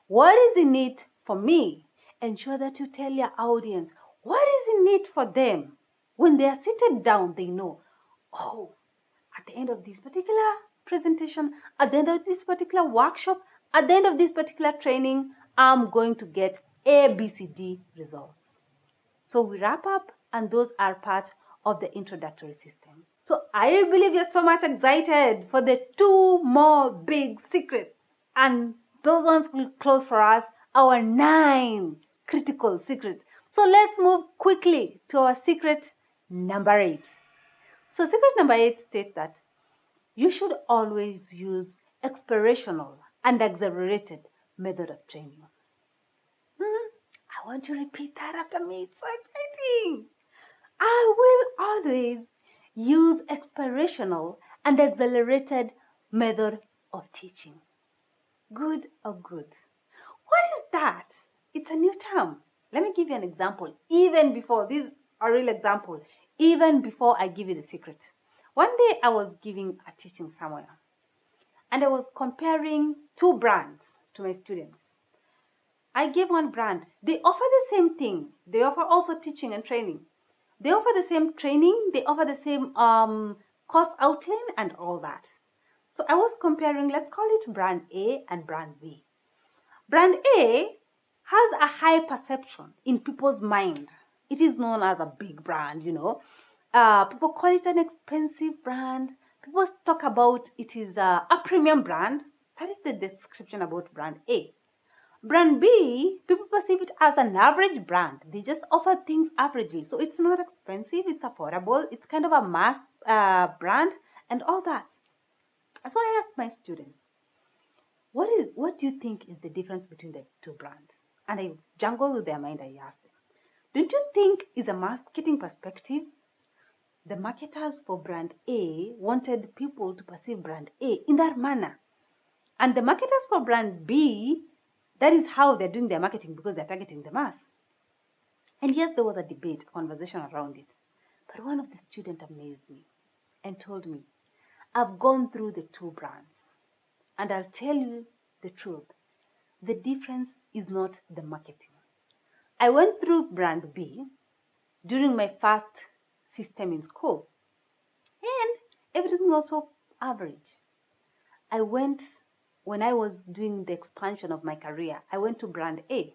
What is in it for me? Ensure that you tell your audience what is in it for them. When they are seated down, they know, oh, at the end of this particular presentation, at the end of this particular workshop, at the end of this particular training, I'm going to get ABCD results. So we wrap up, and those are part of the introductory system. So I believe you're so much excited for the 2 more big secrets, and those ones will close for us our 9 critical secrets. So let's move quickly to our secret number 8. So secret number 8 states that you should always use explorational and exaggerated method of training. I want you to repeat that after me. It's so exciting. I will always use explorational and accelerated method of teaching. Good or good? What is that? It's a new term. Let me give you an example. Even before, this is a real example, even before I give you the secret. One day I was giving a teaching somewhere, and I was comparing 2 brands to my students. I gave one brand. They offer the same thing. They offer also teaching and training. They offer the same training. They offer the same course outline and all that. So I was comparing, let's call it brand A and brand B. Brand A has a high perception in people's mind. It is known as a big brand, People call it an expensive brand. People talk about it is a premium brand. That is the description about brand A. Brand B, people perceive it as an average brand. They just offer things averagely. So it's not expensive, it's affordable, it's kind of a mass brand and all that. So I asked my students, what do you think is the difference between the 2 brands? And I jungled with their mind, I asked them, Don't you think is a marketing perspective? The marketers for brand A wanted people to perceive brand A in that manner. And the marketers for brand B, that is how they're doing their marketing because they're targeting the mass. And yes, there was a debate, a conversation around it. But one of the students amazed me and told me, I've gone through the two brands. And I'll tell you the truth. The difference is not the marketing. I went through brand B during my first system in school. And everything was so average. I went, when I was doing the expansion of my career, I went to brand A.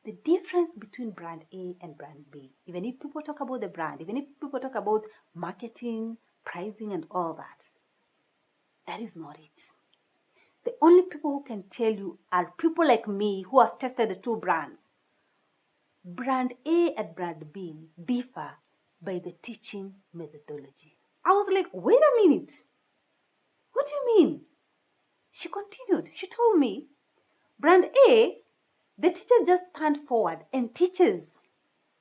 The difference between brand A and brand B, even if people talk about the brand, even if people talk about marketing, pricing, and all that, that is not it. The only people who can tell you are people like me who have tested the two brands. Brand A and brand B differ by the teaching methodology. I was like, wait a minute. What do you mean? She continued. She told me, brand A, the teacher just stands forward and teaches,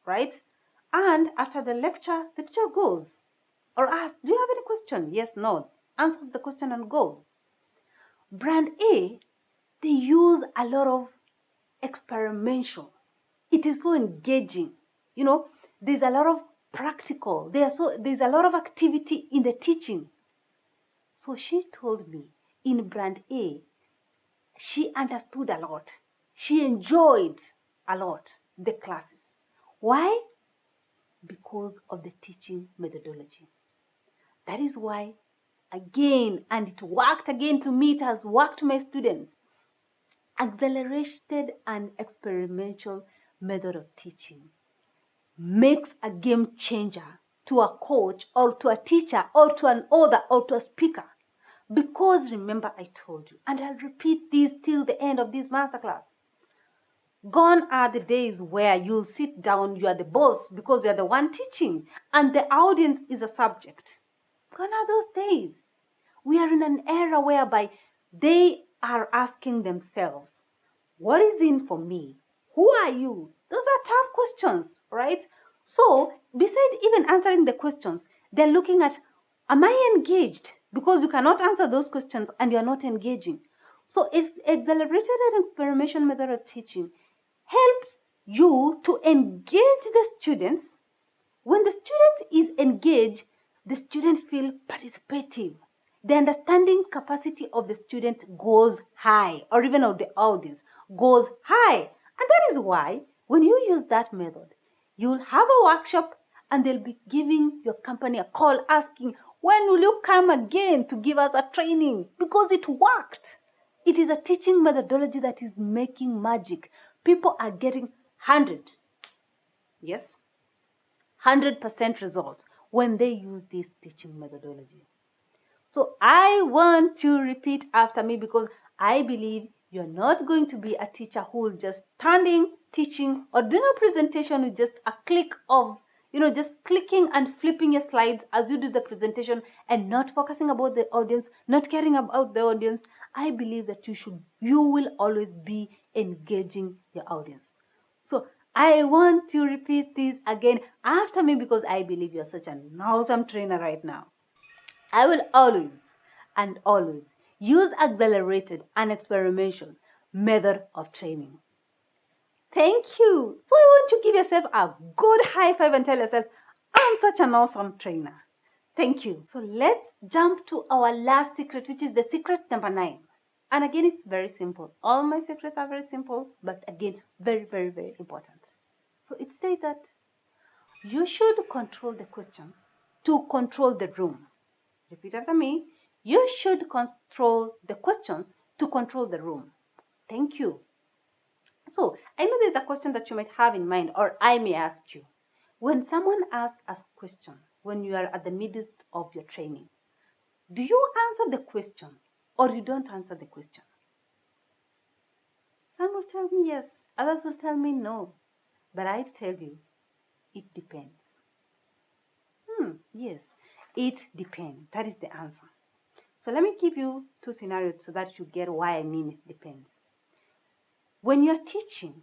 right? And after the lecture, the teacher goes or asks, do you have any question? Yes, no. Answers the question and goes. Brand A, they use a lot of experimental. It is so engaging. You know, there's a lot of practical. There's a lot of activity in the teaching. So she told me in brand A, she understood a lot. She enjoyed a lot the classes. Why? Because of the teaching methodology. That is why, again, and it worked again to me, it has worked to my students. Accelerated and experimental method of teaching makes a game changer to a coach or to a teacher or to an author or to a speaker. Because remember, I told you, and I'll repeat this till the end of this masterclass. Gone are the days where you'll sit down, you are the boss because you're the one teaching, and the audience is a subject. Gone are those days. We are in an era whereby they are asking themselves, what is in for me? Who are you? Those are tough questions, right? So, besides even answering the questions, they're looking at, am I engaged? Because you cannot answer those questions and you're not engaging. So, it's accelerated and experimental method of teaching helps you to engage the students. When the student is engaged, the students feel participative. The understanding capacity of the student goes high, or even of the audience goes high. And that is why when you use that method, you'll have a workshop and they'll be giving your company a call asking, when will you come again to give us a training? Because it worked. It is a teaching methodology that is making magic. People are getting 100. Yes, 100% results when they use this teaching methodology. So I want to repeat after me because I believe you're not going to be a teacher who will just standing, teaching, or doing a presentation with just a click of, just clicking and flipping your slides as you do the presentation and not focusing about the audience, not caring about the audience. I believe that you will always be engaging your audience. So I want to repeat this again after me because I believe you're such an awesome trainer right now. I will always and always use accelerated and experimental method of training. Thank you. So I want you to give yourself a good high five and tell yourself, I'm such an awesome trainer. Thank you. So let's jump to our last secret, which is the secret number 9. And again, it's very simple. All my secrets are very simple, but again, very, very, very important. So it says that you should control the questions to control the room. Repeat after me. You should control the questions to control the room. Thank you. So, I know there's a question that you might have in mind, or I may ask you. When someone asks a question, when you are at the midst of your training, do you answer the question or you don't answer the question? Some will tell me yes, others will tell me no. But I tell you, it depends. Yes, it depends. That is the answer. So let me give you 2 scenarios so that you get why I mean it depends. When you're teaching,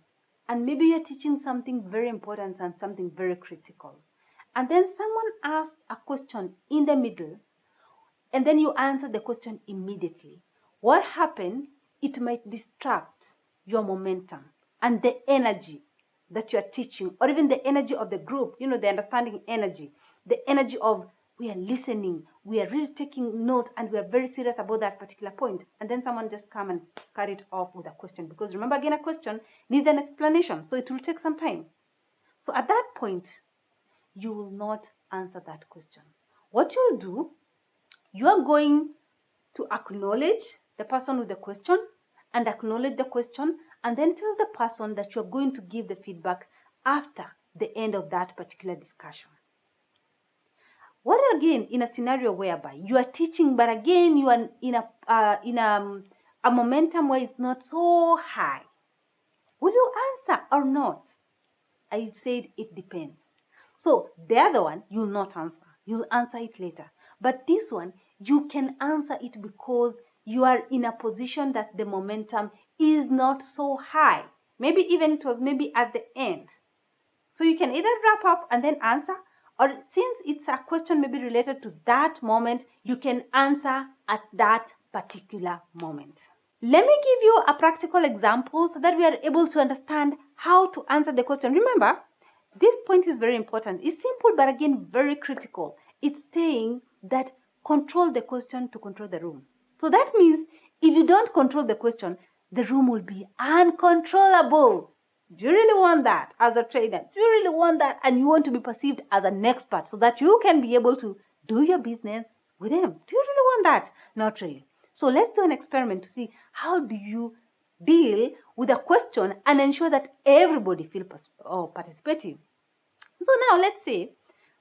and maybe you're teaching something very important and something very critical. And then someone asks a question in the middle, and then you answer the question immediately. What happened? It might distract your momentum and the energy that you are teaching, or even the energy of the group, the understanding energy, the energy of we are listening, we are really taking note, and we are very serious about that particular point. And then someone just come and cut it off with a question. Because remember, again, a question needs an explanation, so it will take some time. So at that point, you will not answer that question. What you'll do, you are going to acknowledge the person with the question and acknowledge the question, and then tell the person that you're going to give the feedback after the end of that particular discussion. What again in a scenario whereby you are teaching, but again you are in a momentum where it's not so high? Will you answer or not? I said it depends. So the other one, you'll not answer. You'll answer it later. But this one, you can answer it because you are in a position that the momentum is not so high. Maybe even it was maybe at the end. So you can either wrap up and then answer, or since it's a question maybe related to that moment, you can answer at that particular moment. Let me give you a practical example so that we are able to understand how to answer the question. Remember, this point is very important. It's simple, but again, very critical. It's saying that control the question to control the room. So that means if you don't control the question, the room will be uncontrollable. Do you really want that as a trainer? Do you really want that? And you want to be perceived as an expert so that you can be able to do your business with them. Do you really want that? Not really. So let's do an experiment to see how do you deal with a question and ensure that everybody feels participative. So now let's say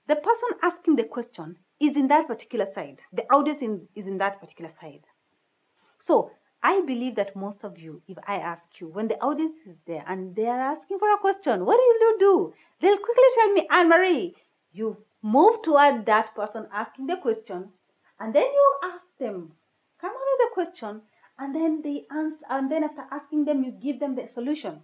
the person asking the question is in that particular side. The audience is in that particular side. So I believe that most of you, if I ask you, when the audience is there and they are asking for a question, what will you do? They'll quickly tell me, Anne-Marie, you move toward that person asking the question, and then you ask them, come on with the question, and then they answer, and then after asking them, you give them the solution.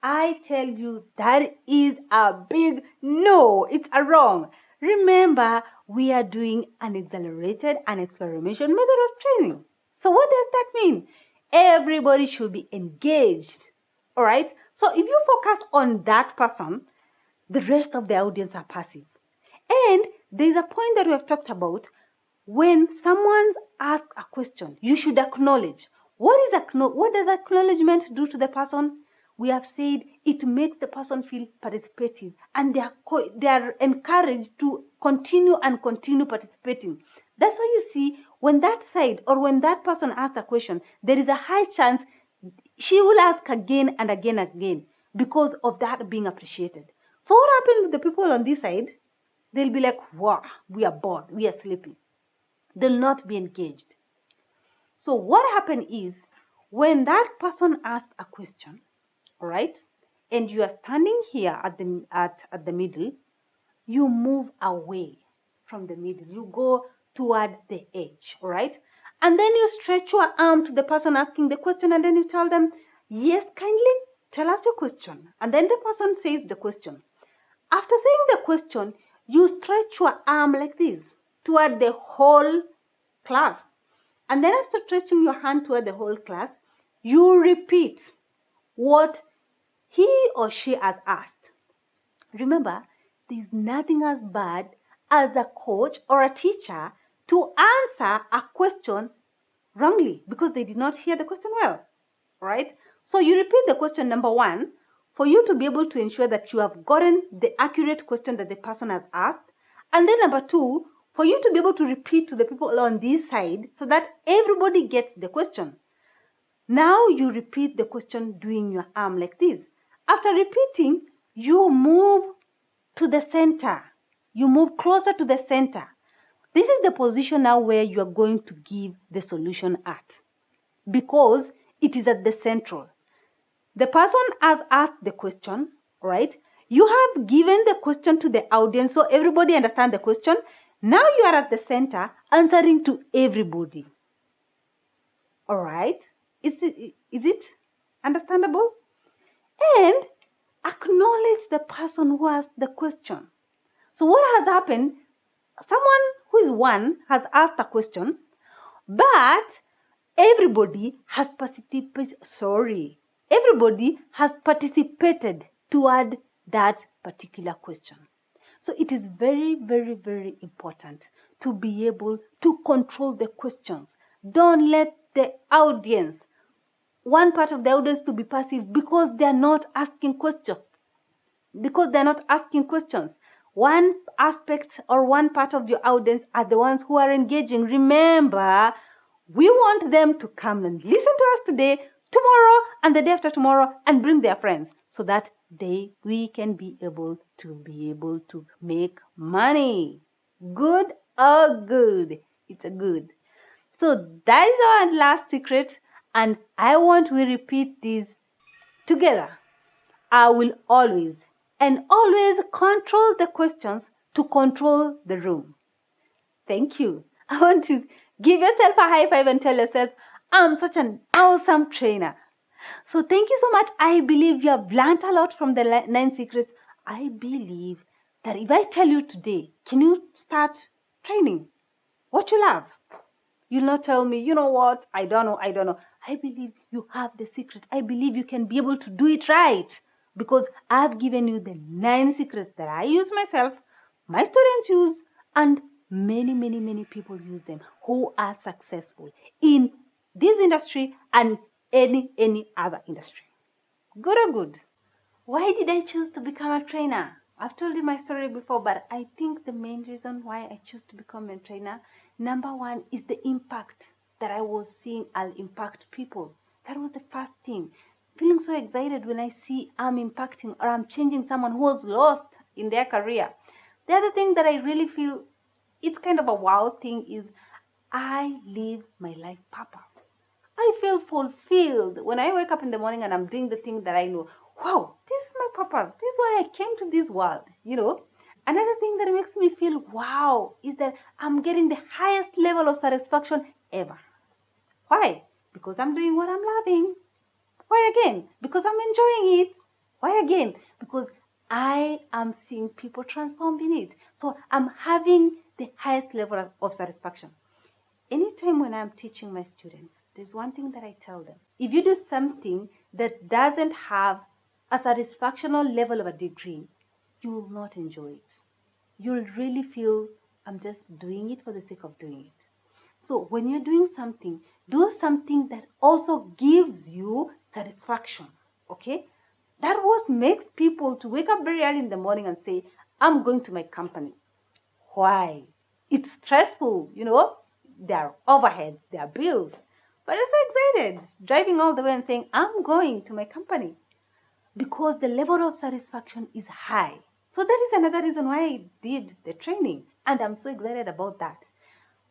I tell you, that is a big no. It's a wrong. Remember, we are doing an accelerated and experimental method of training. So what does that mean? Everybody should be engaged. All right? So if you focus on that person, the rest of the audience are passive. And there's a point that we have talked about. When someone asks a question, you should acknowledge. What does acknowledgement do to the person? We have said it makes the person feel participative, and they are encouraged to continue participating. That's why you see when that side or when that person asks a question, there is a high chance she will ask again and again and again because of that being appreciated. So what happens with the people on this side? They'll be like, wow, we are bored, we are sleepy. They'll not be engaged. So what happened is when that person asked a question, all right, and you are standing here at the middle, you move away from the middle. You go toward the edge, all right? And then you stretch your arm to the person asking the question, and then you tell them, yes, kindly tell us your question. And then the person says the question. After saying the question, you stretch your arm like this toward the whole class. And then after stretching your hand toward the whole class, you repeat what he or she has asked. Remember, there's nothing as bad as a coach or a teacher to answer a question wrongly because they did not hear the question well, right? So you repeat the question number one for you to be able to ensure that you have gotten the accurate question that the person has asked. And then number two, for you to be able to repeat to the people on this side so that everybody gets the question. Now you repeat the question doing your arm like this. After repeating, you move to the center. You move closer to the center. This is the position now where you are going to give the solution at, because it is at the central. The person has asked the question, right? You have given the question to the audience so everybody understands the question. Now you are at the center answering to everybody. All right? Is it understandable? and acknowledge the person who asked the question. So what has happened? Someone who is one has asked a question, but everybody has participated toward that particular question. So it is very, very, very important to be able to control the questions. Don't let the audience, one part of the audience, to be passive because they are not asking questions. One aspect or one part of your audience are the ones who are engaging. Remember, we want them to come and listen to us today, tomorrow, and the day after tomorrow, and bring their friends so that we can be able to make money. Good or good? It's a good. So that is our last secret, and I want we repeat this together. I will always control the questions to control the room. Thank you. I want to give yourself a high five and tell yourself, I'm such an awesome trainer. So thank you so much. I believe you have learned a lot from the 9 secrets. I believe that if I tell you today, can you start training what you love? You'll not tell me, you know what, I don't know. I believe you have the secrets. I believe you can be able to do it right because I've given you the 9 secrets that I use myself, my students use, and many, many, many people use them who are successful in this industry and any other industry. Good or good? Why did I choose to become a trainer? I've told you my story before, but I think the main reason why I choose to become a trainer, number one, is the impact that I was seeing. I'll impact people. That was the first thing. Feeling so excited when I see I'm impacting or I'm changing someone who was lost in their career. The other thing that I really feel it's kind of a wow thing is I live my life purpose. I feel fulfilled when I wake up in the morning and I'm doing the thing that I know. Wow, this is my purpose. This is why I came to this world, Another thing that makes me feel wow is that I'm getting the highest level of satisfaction ever. Why? Because I'm doing what I'm loving. Why again? Because I'm enjoying it. Why again? Because I am seeing people transform in it. So I'm having the highest level of satisfaction. Anytime when I'm teaching my students, there's one thing that I tell them. If you do something that doesn't have a satisfactional level of a degree, you will not enjoy it. You'll really feel, I'm just doing it for the sake of doing it. So when you're doing something, do something that also gives you satisfaction, okay? That what makes people to wake up very early in the morning and say, I'm going to my company. Why? It's stressful, There are overheads, there are bills. But I'm so excited, driving all the way and saying, I'm going to my company. Because the level of satisfaction is high. So that is another reason why I did the training. And I'm so excited about that.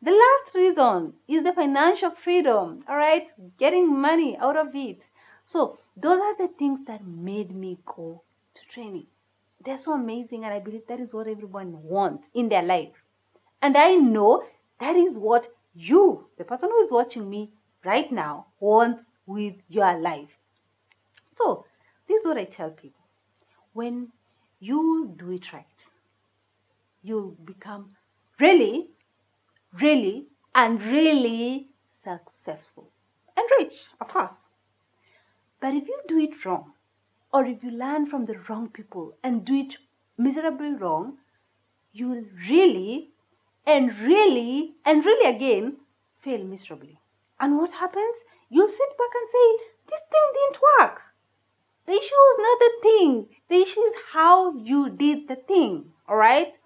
The last reason is the financial freedom, all right? Getting money out of it. So those are the things that made me go to training. They're so amazing, and I believe that is what everyone wants in their life. And I know that is what you, the person who is watching me right now, wants with your life. So this is what I tell people. When you do it right, you'll become really, really, and really successful and rich, of course. But if you do it wrong, or if you learn from the wrong people and do it miserably wrong, you will really and really and really again fail miserably. And what happens? You'll sit back and say, this thing didn't work. The issue is not the thing. The issue is how you did the thing. All right?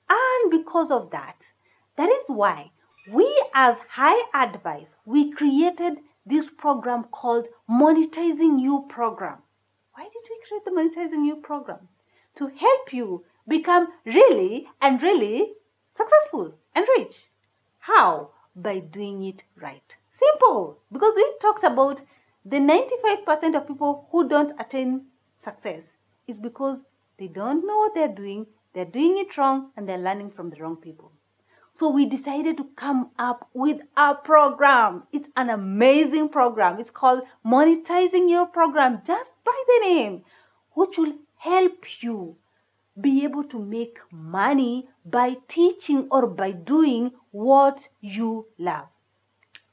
And because of that, that is why we as High Advice, we created this program called Monetizing You Program. Why did we create the Monetizing You Program? To help you become really and really successful and rich. How? By doing it right. Simple. Because we talked about the 95% of people who don't attain success is because they don't know what they're doing it wrong, and they're learning from the wrong people. So we decided to come up with a program. It's an amazing program. It's called Monetizing Your Program, just by the name, which will help you be able to make money by teaching or by doing what you love.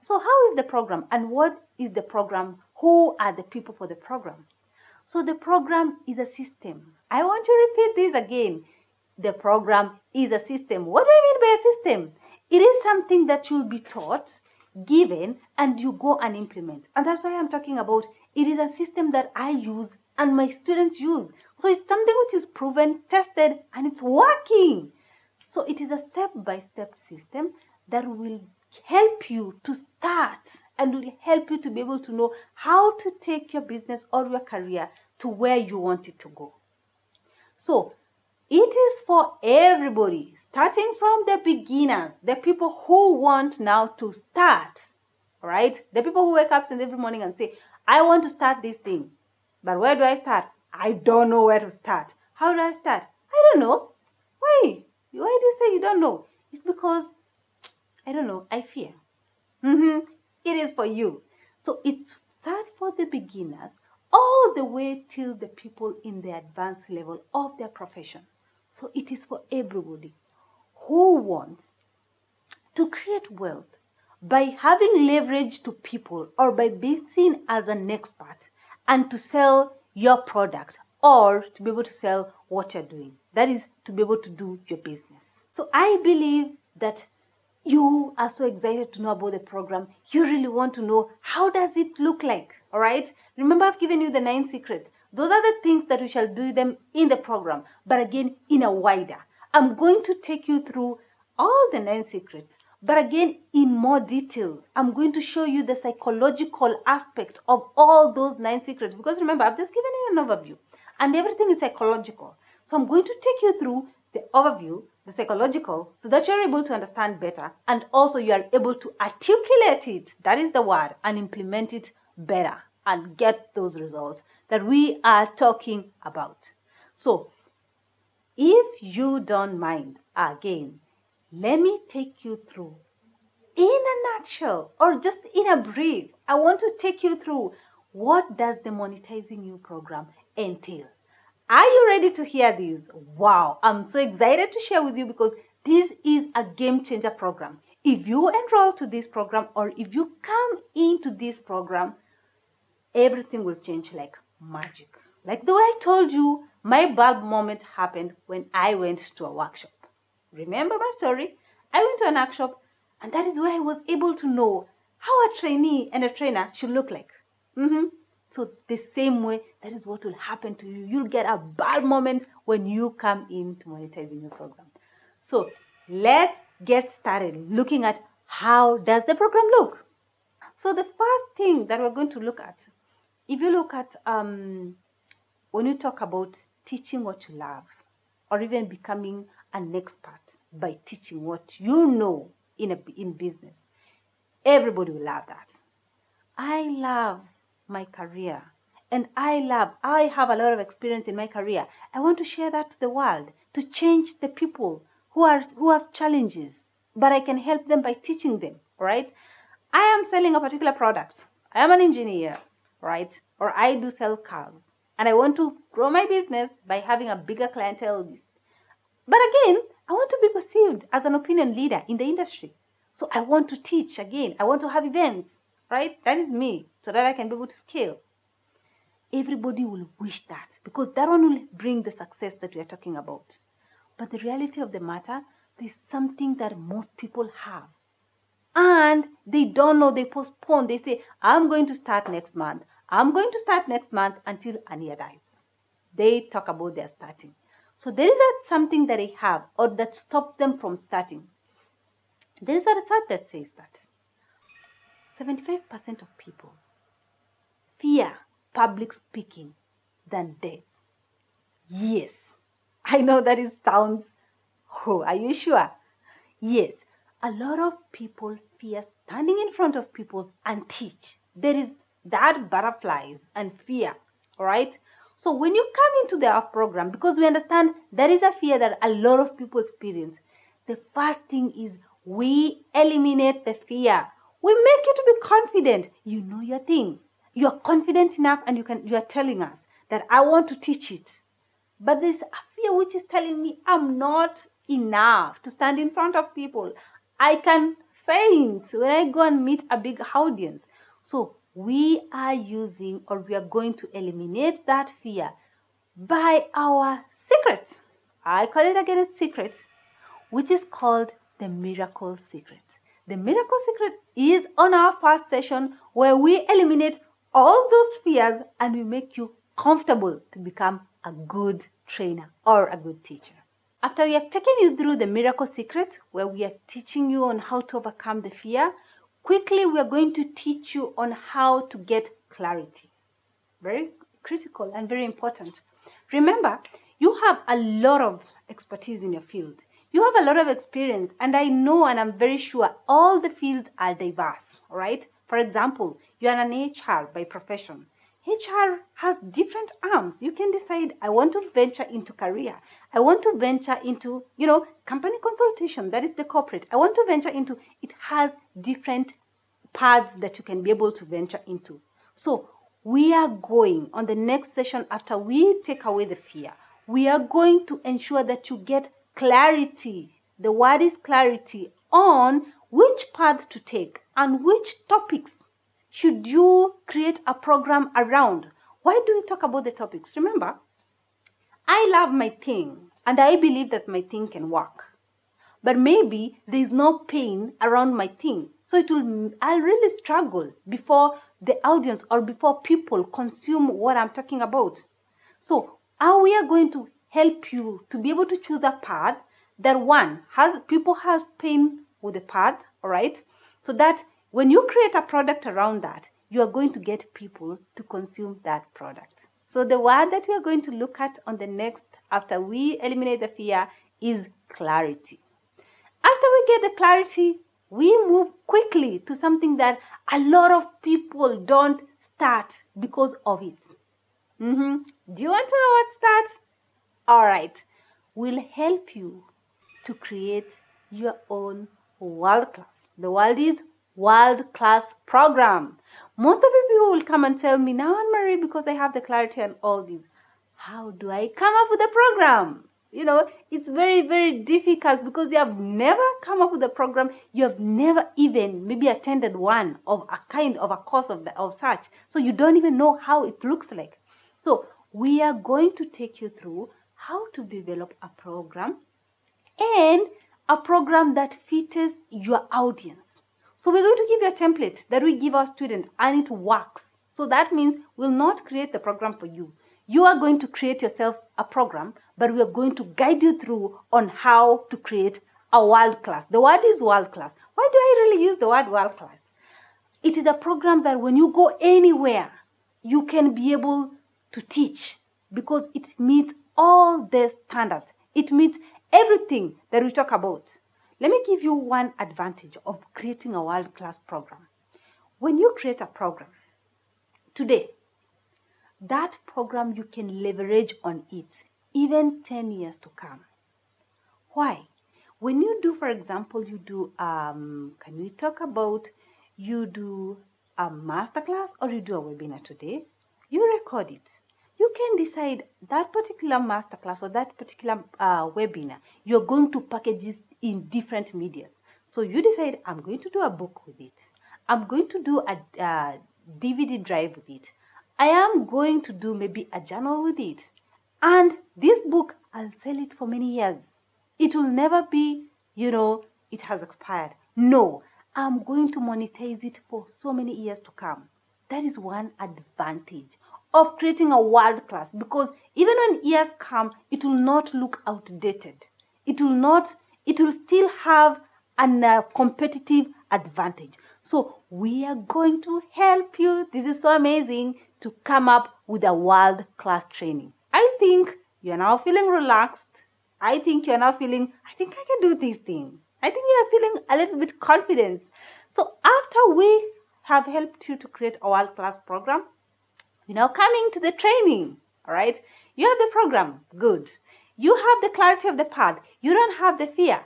So how is the program and what is the program? Who are the people for the program? So the program is a system. I want to repeat this again. The program is a system. What do I mean by a system? It is something that you'll be taught, given, and you go and implement. And that's why I'm talking about it is a system that I use and my students use. So it's something which is proven, tested, and it's working. So it is a step-by-step system that will help you to start and will help you to be able to know how to take your business or your career to where you want it to go. So it is for everybody, starting from the beginners, the people who want now to start, right? The people who wake up every morning and say, I want to start this thing, but where do I start? I don't know where to start. How do I start? I don't know. Why? Why do you say you don't know? It's because, I don't know, I fear. It is for you. So it's start for the beginners all the way till the people in the advanced level of their profession. So it is for everybody who wants to create wealth by having leverage to people or by being seen as an expert and to sell your product or to be able to sell what you're doing. That is to be able to do your business. So I believe that you are so excited to know about the program. You really want to know how does it look like, all right? Remember, I've given you the 9 secrets. Those are the things that we shall do them in the program, but again, in a wider. I'm going to take you through all the 9 secrets, but again, in more detail. I'm going to show you the psychological aspect of all those 9 secrets, because remember, I've just given you an overview, and everything is psychological. So I'm going to take you through the overview, the psychological, so that you're able to understand better and also you are able to articulate it, that is the word, and implement it better and get those results that we are talking about. So if you don't mind, again, let me take you through in a nutshell or just in a brief. I want to take you through what does the Monetizing You program entail. Are you ready to hear this? Wow, I'm so excited to share with you because this is a game changer program. If you enroll to this program or if you come into this program, everything will change like magic. Like the way I told you, my bulb moment happened when I went to a workshop. Remember my story? I went to an workshop and that is where I was able to know how a trainee and a trainer should look like. So the same way, that is what will happen to you. You'll get a bad moment when you come into Monetizing Your program. So let's get started looking at how does the program look. So the first thing that we're going to look at, if you look at when you talk about teaching what you love or even becoming an expert by teaching what you know in business, everybody will love that. I love my career and I have a lot of experience in my career. I want to share that to the world to change the people who have challenges, but I can help them by teaching them, right? I am selling a particular product. I am an engineer, right? Or I do sell cars and I want to grow my business by having a bigger clientele list. But again, I want to be perceived as an opinion leader in the industry. So I want to teach again. I want to have events, right? That is me, so that I can be able to scale. Everybody will wish that because that one will bring the success that we are talking about. But the reality of the matter, there's something that most people have. And they don't know, they postpone. They say, I'm going to start next month. I'm going to start next month until a year dies. They talk about their starting. So there is something that they have or that stops them from starting. There is a research that says that 75% of people fear public speaking than death. Yes, I know that it sounds, oh, are you sure? Yes, a lot of people fear standing in front of people and teach. There is that butterflies and fear, all right? So when you come into our program, because we understand there is a fear that a lot of people experience, the first thing is We eliminate the fear. We make you to be confident. You know your thing. You are confident enough and you are telling us that I want to teach it. But there's a fear which is telling me I'm not enough to stand in front of people. I can faint when I go and meet a big audience. So we are using, or we are going to eliminate that fear by our secret. I call it again a secret, which is called the miracle secret. The miracle secret is on our first session where we eliminate all those fears and we make you comfortable to become a good trainer or a good teacher. After we have taken you through the miracle secret, where we are teaching you on how to overcome the fear, quickly we are going to teach you on how to get clarity. Very critical and very important. Remember, you have a lot of expertise in your field. You have a lot of experience, and I know and I'm very sure all the fields are diverse, right? For example, you are an HR by profession. HR has different arms. You can decide, I want to venture into career. I want to venture into, company consultation. That is the corporate. I want to venture into, it has different paths that you can be able to venture into. So we are going on the next session after we take away the fear. We are going to ensure that you get clarity. The word is clarity on which path to take and which topics should you create a program around. Why do we talk about the topics? Remember, I love my thing and I believe that my thing can work. But maybe there is no pain around my thing. So I'll really struggle before the audience or before people consume what I'm talking about. So how we are going to help you to be able to choose a path that people has pain with the path, all right? So that when you create a product around that, you are going to get people to consume that product. So the word that we are going to look at on the next, after we eliminate the fear, is clarity. After we get the clarity, we move quickly to something that a lot of people don't start because of it. Do you want to know what starts? All right. We'll help you to create your own world class. The world is world class program. Most of the people will come and tell me, now Anne-Marie, because I have the clarity and all this, how do I come up with a program? It's very, very difficult because you have never come up with a program. You have never even maybe attended one of a kind of a course of such. So you don't even know how it looks like. So we are going to take you through how to develop a program and a program that fits your audience. So we're going to give you a template that we give our students and it works. So that means we'll not create the program for you. You are going to create yourself a program, but we are going to guide you through on how to create a world class. The word is world class. Why do I really use the word world class? It is a program that when you go anywhere, you can be able to teach because it meets all the standards. It meets everything that we talk about. Let me give you one advantage of creating a world-class program. When you create a program today, that program you can leverage on it even 10 years to come. Why? When you do, for example, you do, can we talk about, you do a masterclass or you do a webinar today, you record it. You can decide that particular masterclass or that particular webinar, you're going to package it in different media. So you decide, I'm going to do a book with it. I'm going to do a DVD drive with it. I am going to do maybe a journal with it. And this book, I'll sell it for many years. It will never be, it has expired. No, I'm going to monetize it for so many years to come. That is one advantage of creating a world class, because even when years come, it will not look outdated. It will still have a competitive advantage. So we are going to help you. This is so amazing to come up with a world class training. I think you're now feeling relaxed. I think you're now feeling, I think I can do this thing. I think you're feeling a little bit confident. So after we have helped you to create a world class program, you're now coming to the training. All right. You have the program. Good. You have the clarity of the path. You don't have the fear.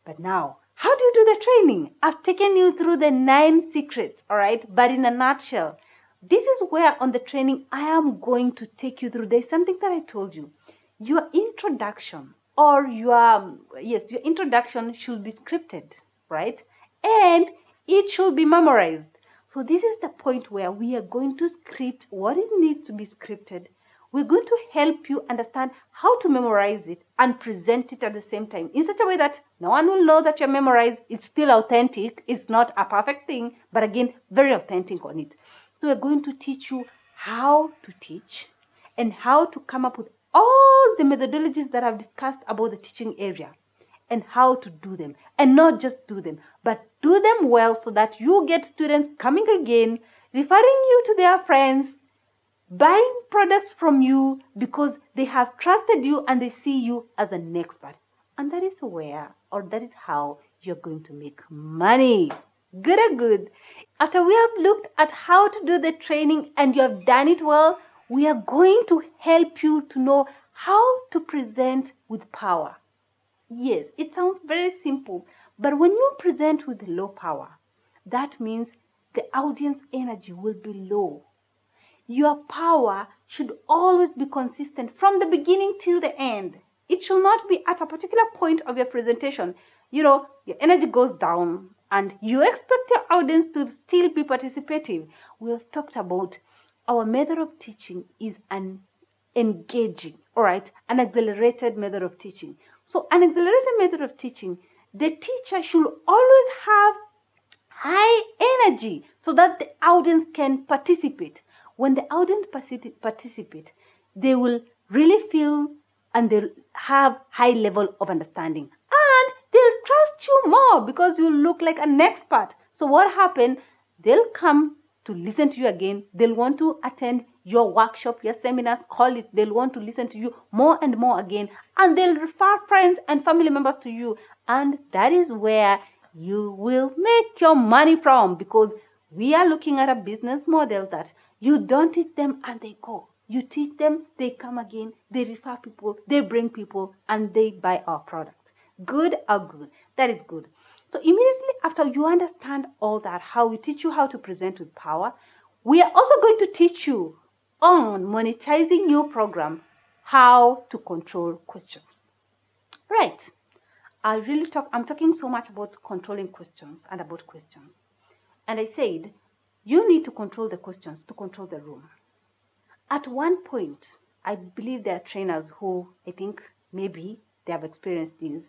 But now How do you do the training? I've taken you through the 9 secrets, all right? But in a nutshell, this is where on the training I am going to take you through. There's something that I told you. Your introduction or your introduction should be scripted, right? And it should be memorized. So this is the point where we are going to script what is needs to be scripted. We're going to help you understand how to memorize it and present it at the same time in such a way that no one will know that you're memorized. It's still authentic. It's not a perfect thing, but again, very authentic on it. So we're going to teach you how to teach and how to come up with all the methodologies that I've discussed about the teaching area and how to do them. And not just do them, but do them well so that you get students coming again, referring you to their friends, buying products from you because they have trusted you and they see you as an expert. And that is where, or that is how you're going to make money. Good or good. After we have looked at how to do the training and you have done it well, we are going to help you to know how to present with power. Yes, it sounds very simple, but when you present with low power, that means the audience energy will be low. Your power should always be consistent from the beginning till the end. It should not be at a particular point of your presentation. Your energy goes down and you expect your audience to still be participative. We have talked about our method of teaching is an engaging, all right, an accelerated method of teaching. So an accelerated method of teaching, the teacher should always have high energy so that the audience can participate. When the audience participate, they will really feel and they'll have high level of understanding. And they'll trust you more because you look like an expert. So what happened? They'll come to listen to you again. They'll want to attend your workshop, your seminars, call it. They'll want to listen to you more and more again. And they'll refer friends and family members to you. And that is where you will make your money from, because we are looking at a business model that you don't teach them and they go. You teach them, they come again, they refer people, they bring people, and they buy our product. Good or good? That is good. So immediately after you understand all that, how we teach you how to present with power, we are also going to teach you on monetizing your program, how to control questions. Right. I'm talking so much about controlling questions and about questions. And I said, you need to control the questions to control the room. At one point, I believe there are trainers who, I think maybe they have experienced this.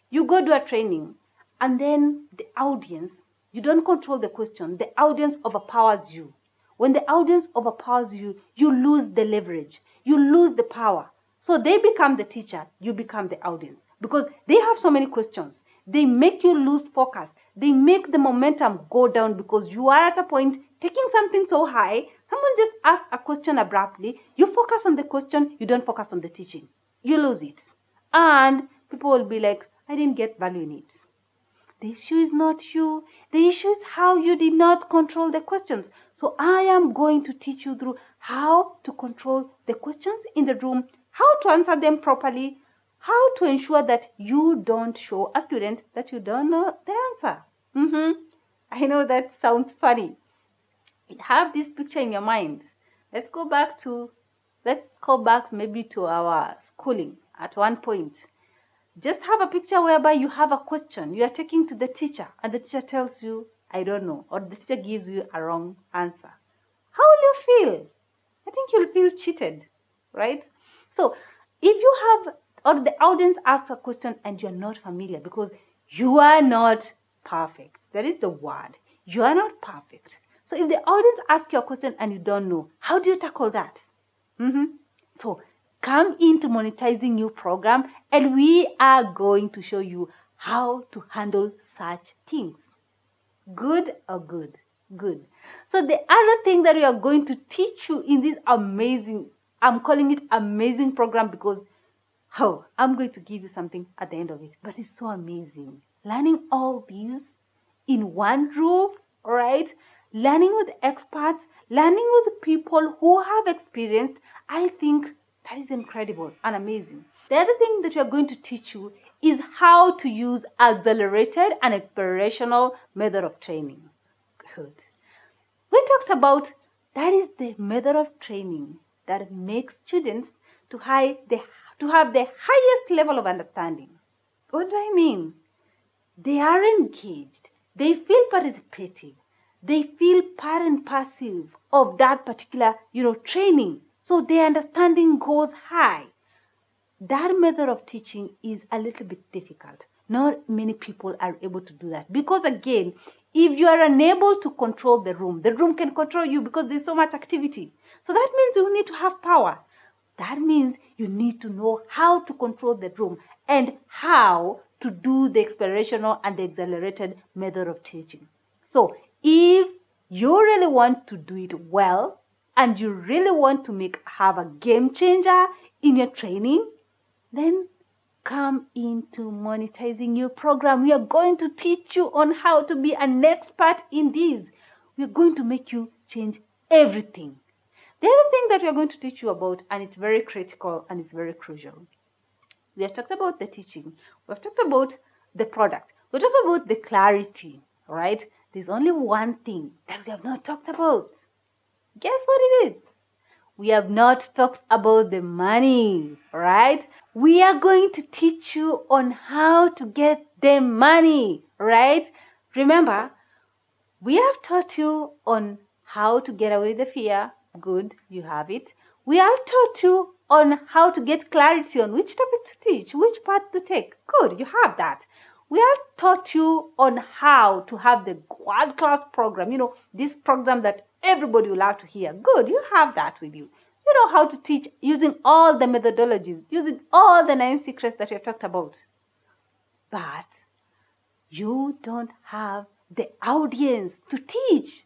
You go do a training and then the audience, you don't control the question. The audience overpowers you. When the audience overpowers you, you lose the leverage. You lose the power. So they become the teacher, you become the audience. Because they have so many questions. They make you lose focus. They make the momentum go down because you are at a point taking something so high. Someone just asks a question abruptly. You focus on the question. You don't focus on the teaching. You lose it. And people will be like, I didn't get value in it. The issue is not you. The issue is how you did not control the questions. So I am going to teach you through how to control the questions in the room, how to answer them properly, how to ensure that you don't show a student that you don't know the answer. I know that sounds funny. Have this picture in your mind. Let's go back maybe to our schooling at one point. Just have a picture whereby you have a question you are taking to the teacher and the teacher tells you, I don't know, or the teacher gives you a wrong answer. How will you feel? I think you'll feel cheated, right? So if you have, or the audience asks a question and you're not familiar because you are not perfect. That is the word. You are not perfect. So if the audience asks you a question and you don't know, how do you tackle that? So come into monetizing your program and we are going to show you how to handle such things. Good or good? Good. So the other thing that we are going to teach you in this amazing, I'm calling it amazing program because I'm going to give you something at the end of it, but it's so amazing. Learning all these in one room, right? Learning with experts, learning with people who have experienced, I think that is incredible and amazing. The other thing that we are going to teach you is how to use accelerated and experiential method of training. Good. We talked about that is the method of training that makes students to have the highest level of understanding. What do I mean? They are engaged. They feel participative. They feel part and passive of that particular, training. So their understanding goes high. That method of teaching is a little bit difficult. Not many people are able to do that. Because again, if you are unable to control the room can control you because there's so much activity. So that means you need to have power. That means you need to know how to control the room and how to do the experiential and the accelerated method of teaching. So if you really want to do it well and you really want to have a game changer in your training, then come into monetizing your program. We are going to teach you on how to be an expert in this. We are going to make you change everything. The other thing that we are going to teach you about, and it's very critical and it's very crucial. We have talked about the teaching. We have talked about the product. We have talked about the clarity, right? There's only one thing that we have not talked about. Guess what it is? We have not talked about the money, right? We are going to teach you on how to get the money, right? Remember, we have taught you on how to get away the fear. Good, you have it. We have taught you on how to get clarity on which topic to teach, which path to take. Good, you have that. We have taught you on how to have the world-class program, this program that everybody will have to hear. Good, you have that with you. You know how to teach using all the methodologies, using all the 9 secrets that we have talked about. But you don't have the audience to teach.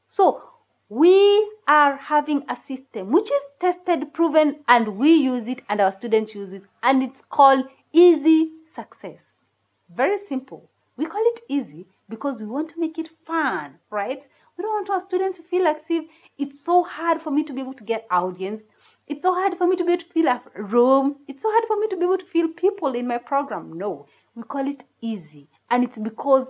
So we are having a system which is tested, proven, and we use it and our students use it, and it's called Easy Success. Very simple. We call it easy because we want to make it fun, right? We don't want our students to feel like if it's so hard for me to be able to get audience. It's so hard for me to be able to feel a room. It's so hard for me to be able to feel people in my program. No, we call it easy. And it's because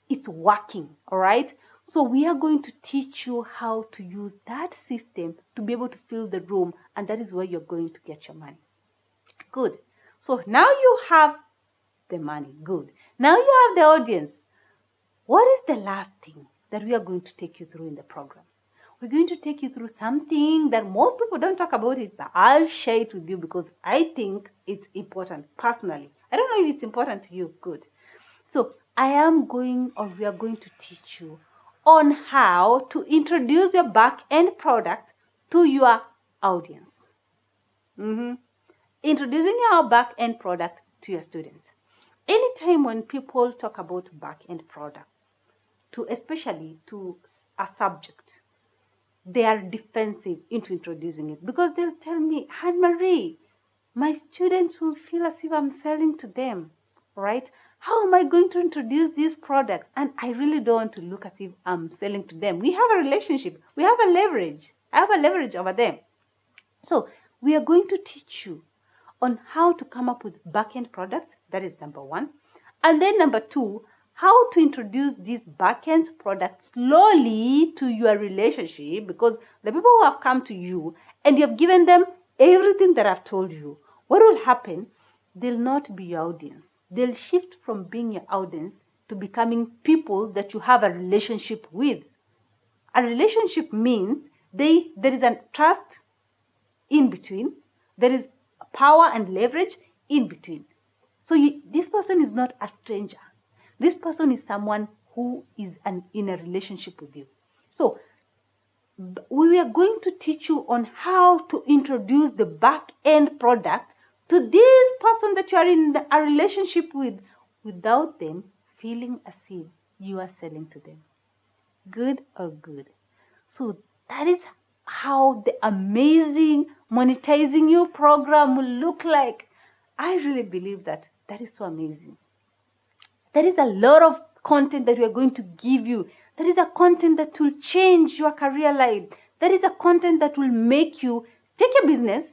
it's working, all right? So we are going to teach you how to use that system to be able to fill the room, and that is where you're going to get your money. Good. So now you have the money. Good. Now you have the audience. What is the last thing that we are going to take you through in the program? We're going to take you through something that most people don't talk about it, but I'll share it with you because I think it's important personally. I don't know if it's important to you. Good. So we are going to teach you on how to introduce your back-end product to your audience. Introducing your back-end product to your students. Anytime when people talk about back-end product, especially to a subject, they are defensive into introducing it because they'll tell me, Anne-Marie, my students will feel as if I'm selling to them, right? How am I going to introduce these products? And I really don't want to look as if I'm selling to them. We have a relationship. We have a leverage. I have a leverage over them. So we are going to teach you on how to come up with back-end products. That is number 1. And then number 2, how to introduce these back-end products slowly to your relationship, because the people who have come to you and you have given them everything that I've told you, what will happen? They'll not be your audience. They'll shift from being your audience to becoming people that you have a relationship with. A relationship means there is a trust in between. There is power and leverage in between. So this person is not a stranger. This person is someone who is in a relationship with you. So we are going to teach you on how to introduce the back-end product to this person that you are in a relationship with without them feeling as if you are selling to them. Good or good? So that is how the amazing monetizing your program will look like. I really believe that is so amazing. There is a lot of content that we are going to give you. There is a content that will change your career life. There is a content that will make you take your business,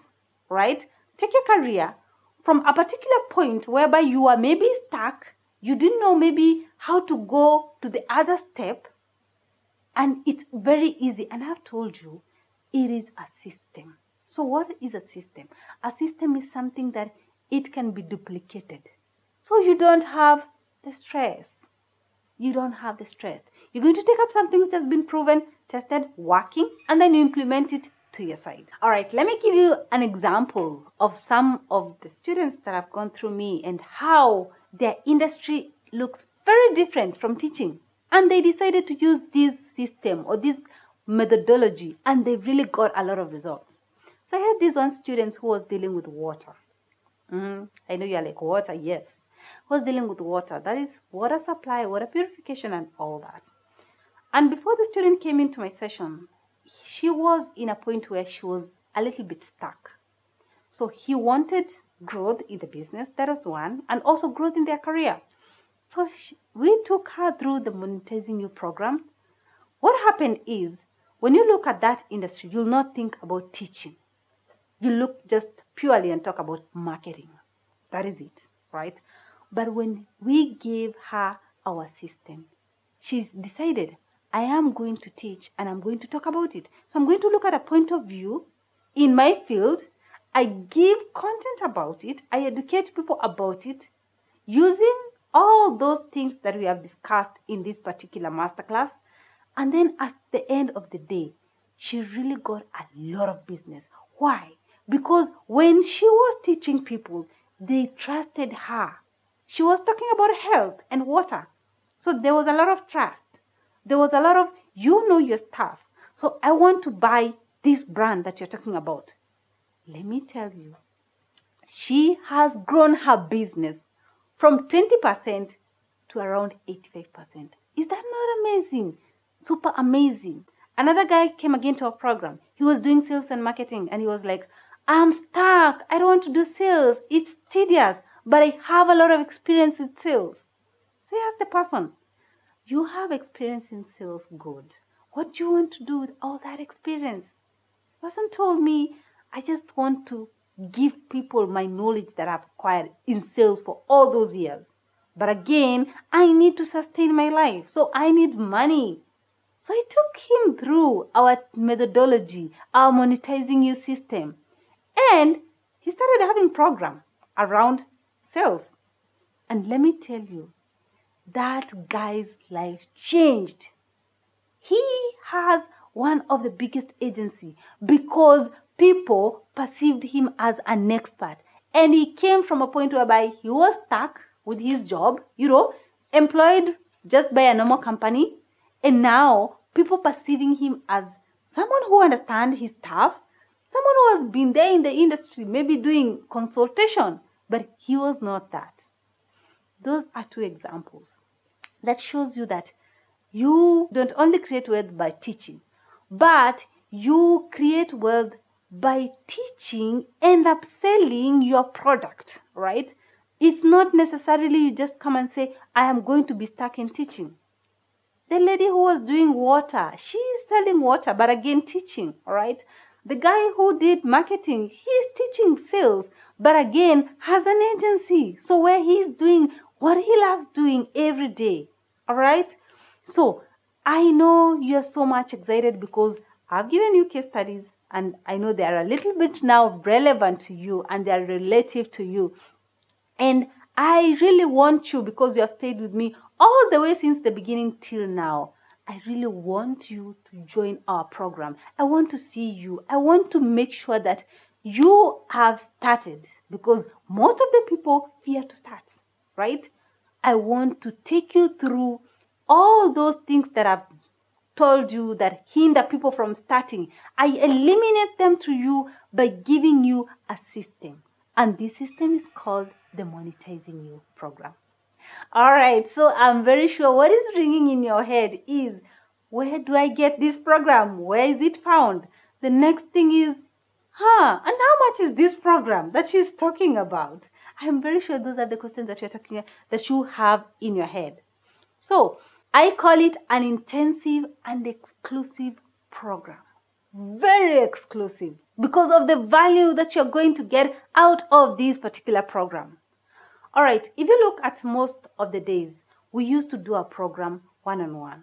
right? Take your career from a particular point whereby you are maybe stuck, you didn't know maybe how to go to the other step, and it's very easy. And I've told you, it is a system. So what is a system? A system is something that it can be duplicated. So you don't have the stress. You don't have the stress. You're going to take up something which has been proven, tested, working, and then you implement it to your side. All right, let me give you an example of some of the students that have gone through me and how their industry looks very different from teaching. And they decided to use this system or this methodology, and they really got a lot of results. So I had this one student who was dealing with water. I know you're like, water, yes. Was dealing with water, that is water supply, water purification, and all that. And before the student came into my session, she was in a point where she was a little bit stuck. So he wanted growth in the business, that was one, and also growth in their career. So we took her through the Monetizing You program. What happened is, when you look at that industry, you'll not think about teaching. You look just purely and talk about marketing. That is it, right? But when we gave her our system, she's decided, I am going to teach and I'm going to talk about it. So I'm going to look at a point of view in my field. I give content about it. I educate people about it using all those things that we have discussed in this particular masterclass. And then at the end of the day, she really got a lot of business. Why? Because when she was teaching people, they trusted her. She was talking about health and water. So there was a lot of trust. There was a lot of, you know your stuff. So I want to buy this brand that you're talking about. Let me tell you, she has grown her business from 20% to around 85%. Is that not amazing? Super amazing. Another guy came again to our program. He was doing sales and marketing, and he was like, I'm stuck. I don't want to do sales. It's tedious, but I have a lot of experience in sales. So I asked the person, you have experience in sales, good. What do you want to do with all that experience? The person told me, I just want to give people my knowledge that I've acquired in sales for all those years. But again, I need to sustain my life, so I need money. So I took him through our methodology, our monetizing you system. And he started having program around sales. And let me tell you, that guy's life changed. He has one of the biggest agency because people perceived him as an expert. And he came from a point whereby he was stuck with his job, employed just by a normal company. And now people perceiving him as someone who understands his stuff, someone who has been there in the industry, maybe doing consultation, but he was not that. Those are two examples that shows you that you don't only create wealth by teaching, but you create wealth by teaching and upselling your product, right? It's not necessarily you just come and say, I am going to be stuck in teaching. The lady who was doing water, she is selling water, but again, teaching, all right? The guy who did marketing, he's teaching sales, but again, has an agency. So where he's doing what he loves doing every day, all right? So I know you're so much excited because I've given you case studies and I know they are a little bit now relevant to you and they are relative to you. And I really want you, because you have stayed with me all the way since the beginning till now, I really want you to join our program. I want to see you. I want to make sure that you have started, because most of the people fear to start, right? I want to take you through all those things that I've told you that hinder people from starting. I eliminate them to you by giving you a system. And this system is called the Monetizing You program. All right, so I'm very sure what is ringing in your head is, where do I get this program? Where is it found? The next thing is, and how much is this program that she's talking about? I'm very sure those are the questions that that you have in your head. So I call it an intensive and exclusive program. very exclusive because of the value that you're going to get out of this particular program. All right, if you look at most of the days, we used to do a program one-on-one.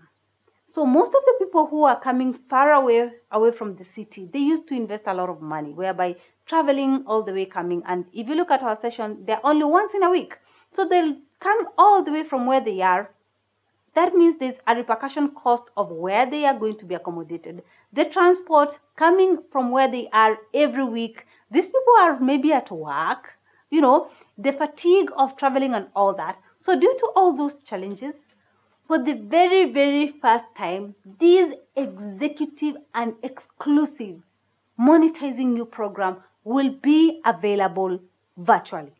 So most of the people who are coming far away from the city, they used to invest a lot of money, whereby traveling all the way coming. And if you look at our session, they're only once in a week. So they'll come all the way from where they are. That means there's a repercussion cost of where they are going to be accommodated. The transport coming from where they are every week. These people are maybe at work, the fatigue of traveling and all that. So due to all those challenges, for the very, very first time, this executive and exclusive monetizing new program will be available virtually.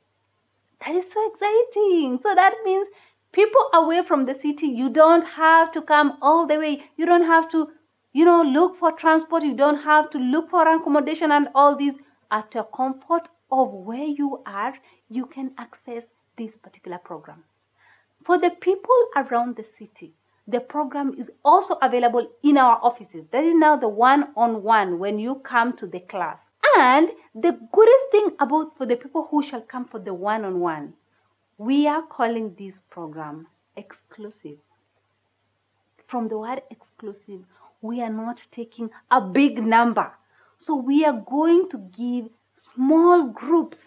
That is so exciting. So that means people away from the city, you don't have to come all the way. You don't have to, look for transport. You don't have to look for accommodation and all these. At the comfort of where you are, you can access this particular program. For the people around the city, the program is also available in our offices. That is now the one-on-one when you come to the class. And the goodest thing about for the people who shall come for the one-on-one, we are calling this program exclusive. From the word exclusive, we are not taking a big number. So we are going to give small groups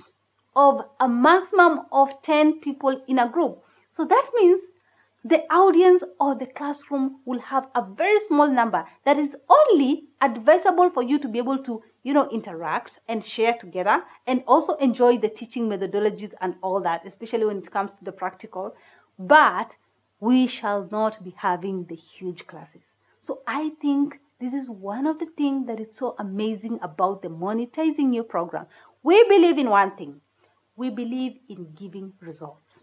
of a maximum of 10 people in a group. So that means the audience or the classroom will have a very small number that is only advisable for you to be able to, interact and share together and also enjoy the teaching methodologies and all that, especially when it comes to the practical. But we shall not be having the huge classes. So I think this is one of the things that is so amazing about the monetizing new program. We believe in one thing. We believe in giving results.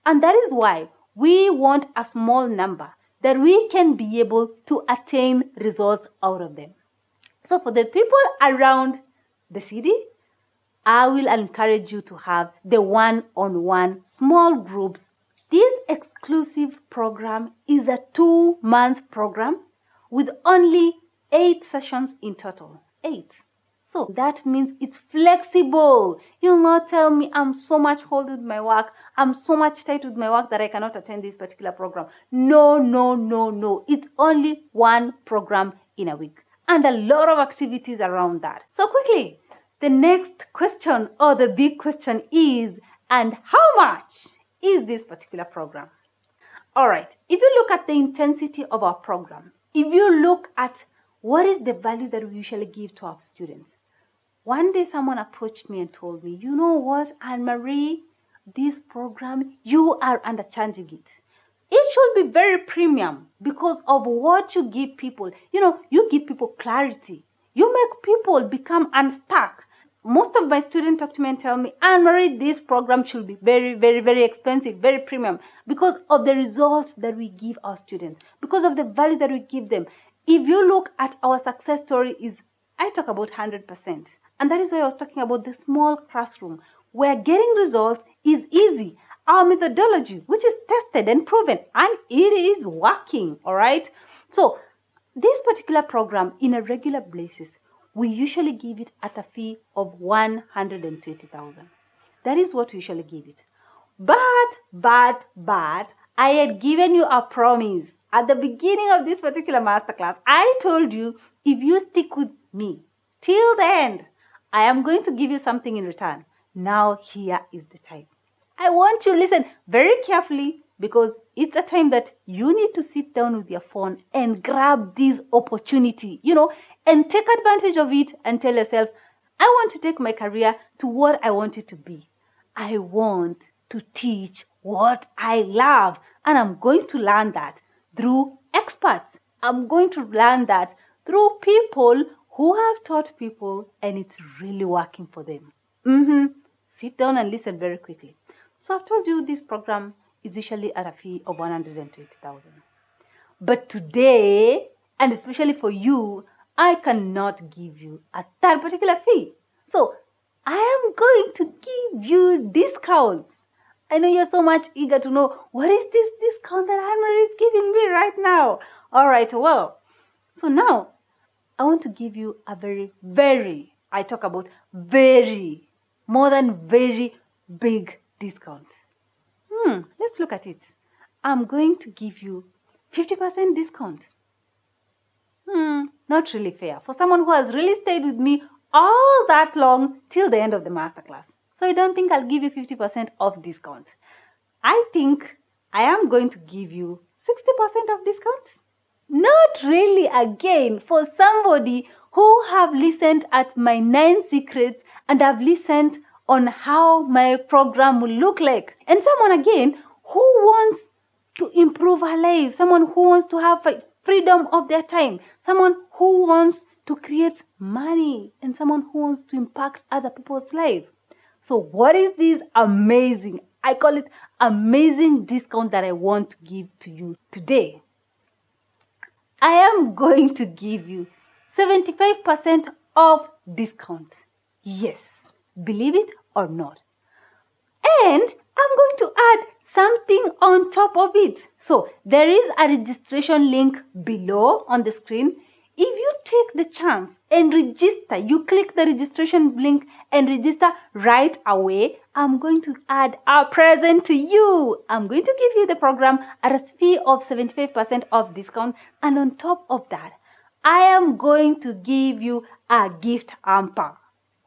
And that is why we want a small number that we can be able to attain results out of them. So for the people around the city, I will encourage you to have the one-on-one small groups. This exclusive program is a 2-month program with only 8 sessions in total. 8. So that means it's flexible. You'll not tell me I'm so much hold with my work. I'm so much tight with my work that I cannot attend this particular program. No, no, no, no. It's only one program in a week and a lot of activities around that. So quickly, the next question or the big question is, and how much is this particular program? All right, if you look at the intensity of our program, if you look at what is the value that we usually give to our students. One day someone approached me and told me, you know what, Anne-Marie, this program, you are undercharging it. It should be very premium because of what you give people. You give people clarity. You make people become unstuck. Most of my students talk to me and tell me, Anne-Marie, this program should be very, very, very expensive, very premium because of the results that we give our students, because of the value that we give them. If you look at our success story I talk about 100%. And that is why I was talking about the small classroom where getting results is easy. Our methodology, which is tested and proven, and it is working, all right? So this particular program in a regular basis, we usually give it at a fee of 120,000. That is what we usually give it. But, I had given you a promise. At the beginning of this particular masterclass, I told you, if you stick with me till the end, I am going to give you something in return. Now here is the time. I want you to listen very carefully because it's a time that you need to sit down with your phone and grab this opportunity, and take advantage of it and tell yourself, I want to take my career to what I want it to be. I want to teach what I love, and I'm going to learn that through experts. I'm going to learn that through people who have taught people and it's really working for them. Sit down and listen very quickly. So I've told you this program is usually at a fee of 120,000. But today, and especially for you, I cannot give you at that particular fee. So I am going to give you discounts. I know you're so much eager to know what is this discount that Anne-Marie is giving me right now. All right, well, so now I want to give you a I talk about very, more than very big discount. Let's look at it. I'm going to give you 50% discount. Not really fair for someone who has really stayed with me all that long till the end of the masterclass. So I don't think I'll give you 50% off discount. I think I am going to give you 60% of discount. Not really again for somebody who have listened at my 9 secrets and have listened on how my program will look like. And someone again who wants to improve her life, someone who wants to have freedom of their time, someone who wants to create money, and someone who wants to impact other people's life. So what is this amazing, I call it amazing discount that I want to give to you today? I am going to give you 75% off discount. Yes, believe it or not. And I'm going to add something on top of it. So there is a registration link below on the screen. If you take the chance and register, you click the registration link and register right away, I'm going to add a present to you. I'm going to give you the program at a fee of 75% off discount. And on top of that, I am going to give you a gift hamper.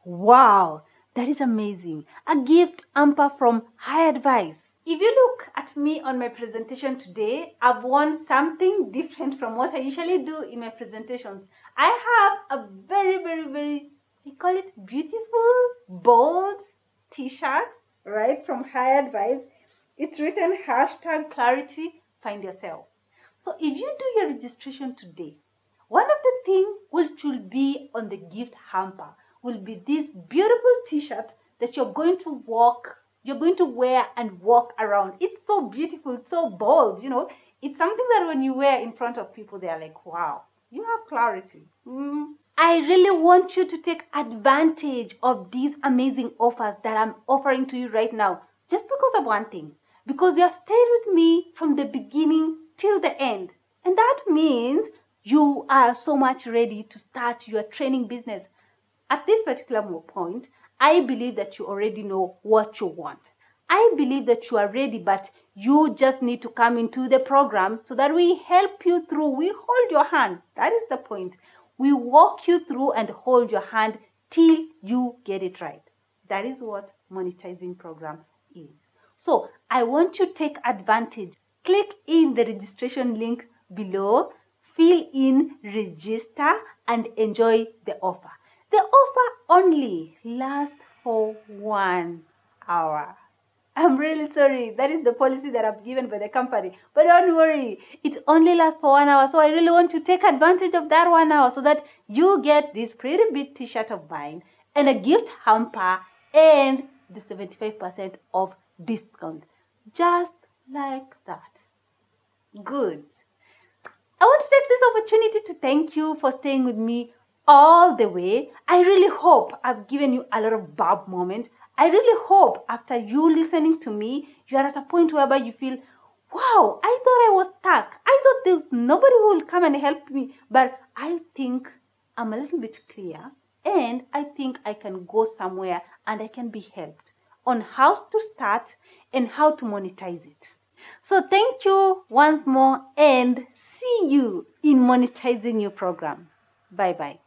Wow, that is amazing. A gift hamper from High Advice. If you look at me on my presentation today, I've worn something different from what I usually do in my presentations. I have a very, I call it beautiful, bold t-shirt, right, from High Advice. It's written #clarity, find yourself. So if you do your registration today, one of the things which will be on the gift hamper will be this beautiful t-shirt that you're going to wear and walk around. It's so beautiful, so bold, It's something that when you wear in front of people, they're like, wow, you have clarity. I really want you to take advantage of these amazing offers that I'm offering to you right now, just because of one thing. Because you have stayed with me from the beginning till the end. And that means you are so much ready to start your training business. At this particular point, I believe that you already know what you want. I believe that you are ready, but you just need to come into the program so that we help you through. We hold your hand. That is the point. We walk you through and hold your hand till you get it right. That is what monetizing program is. So I want you to take advantage. Click in the registration link below, fill in, register, and enjoy the offer. The offer only lasts for 1 hour. I'm really sorry. That is the policy that I've given by the company. But don't worry. It only lasts for 1 hour. So I really want to take advantage of that 1 hour so that you get this pretty big t-shirt of mine and a gift hamper and the 75% of discount. Just like that. Good. I want to take this opportunity to thank you for staying with me all the way. I really hope I've given you a lot of Bob moment. I really hope after you listening to me, you are at a point whereby you feel, wow, I thought I was stuck. I thought there's nobody who will come and help me. But I think I'm a little bit clear and I think I can go somewhere and I can be helped on how to start and how to monetize it. So thank you once more and see you in monetizing your program. Bye-bye.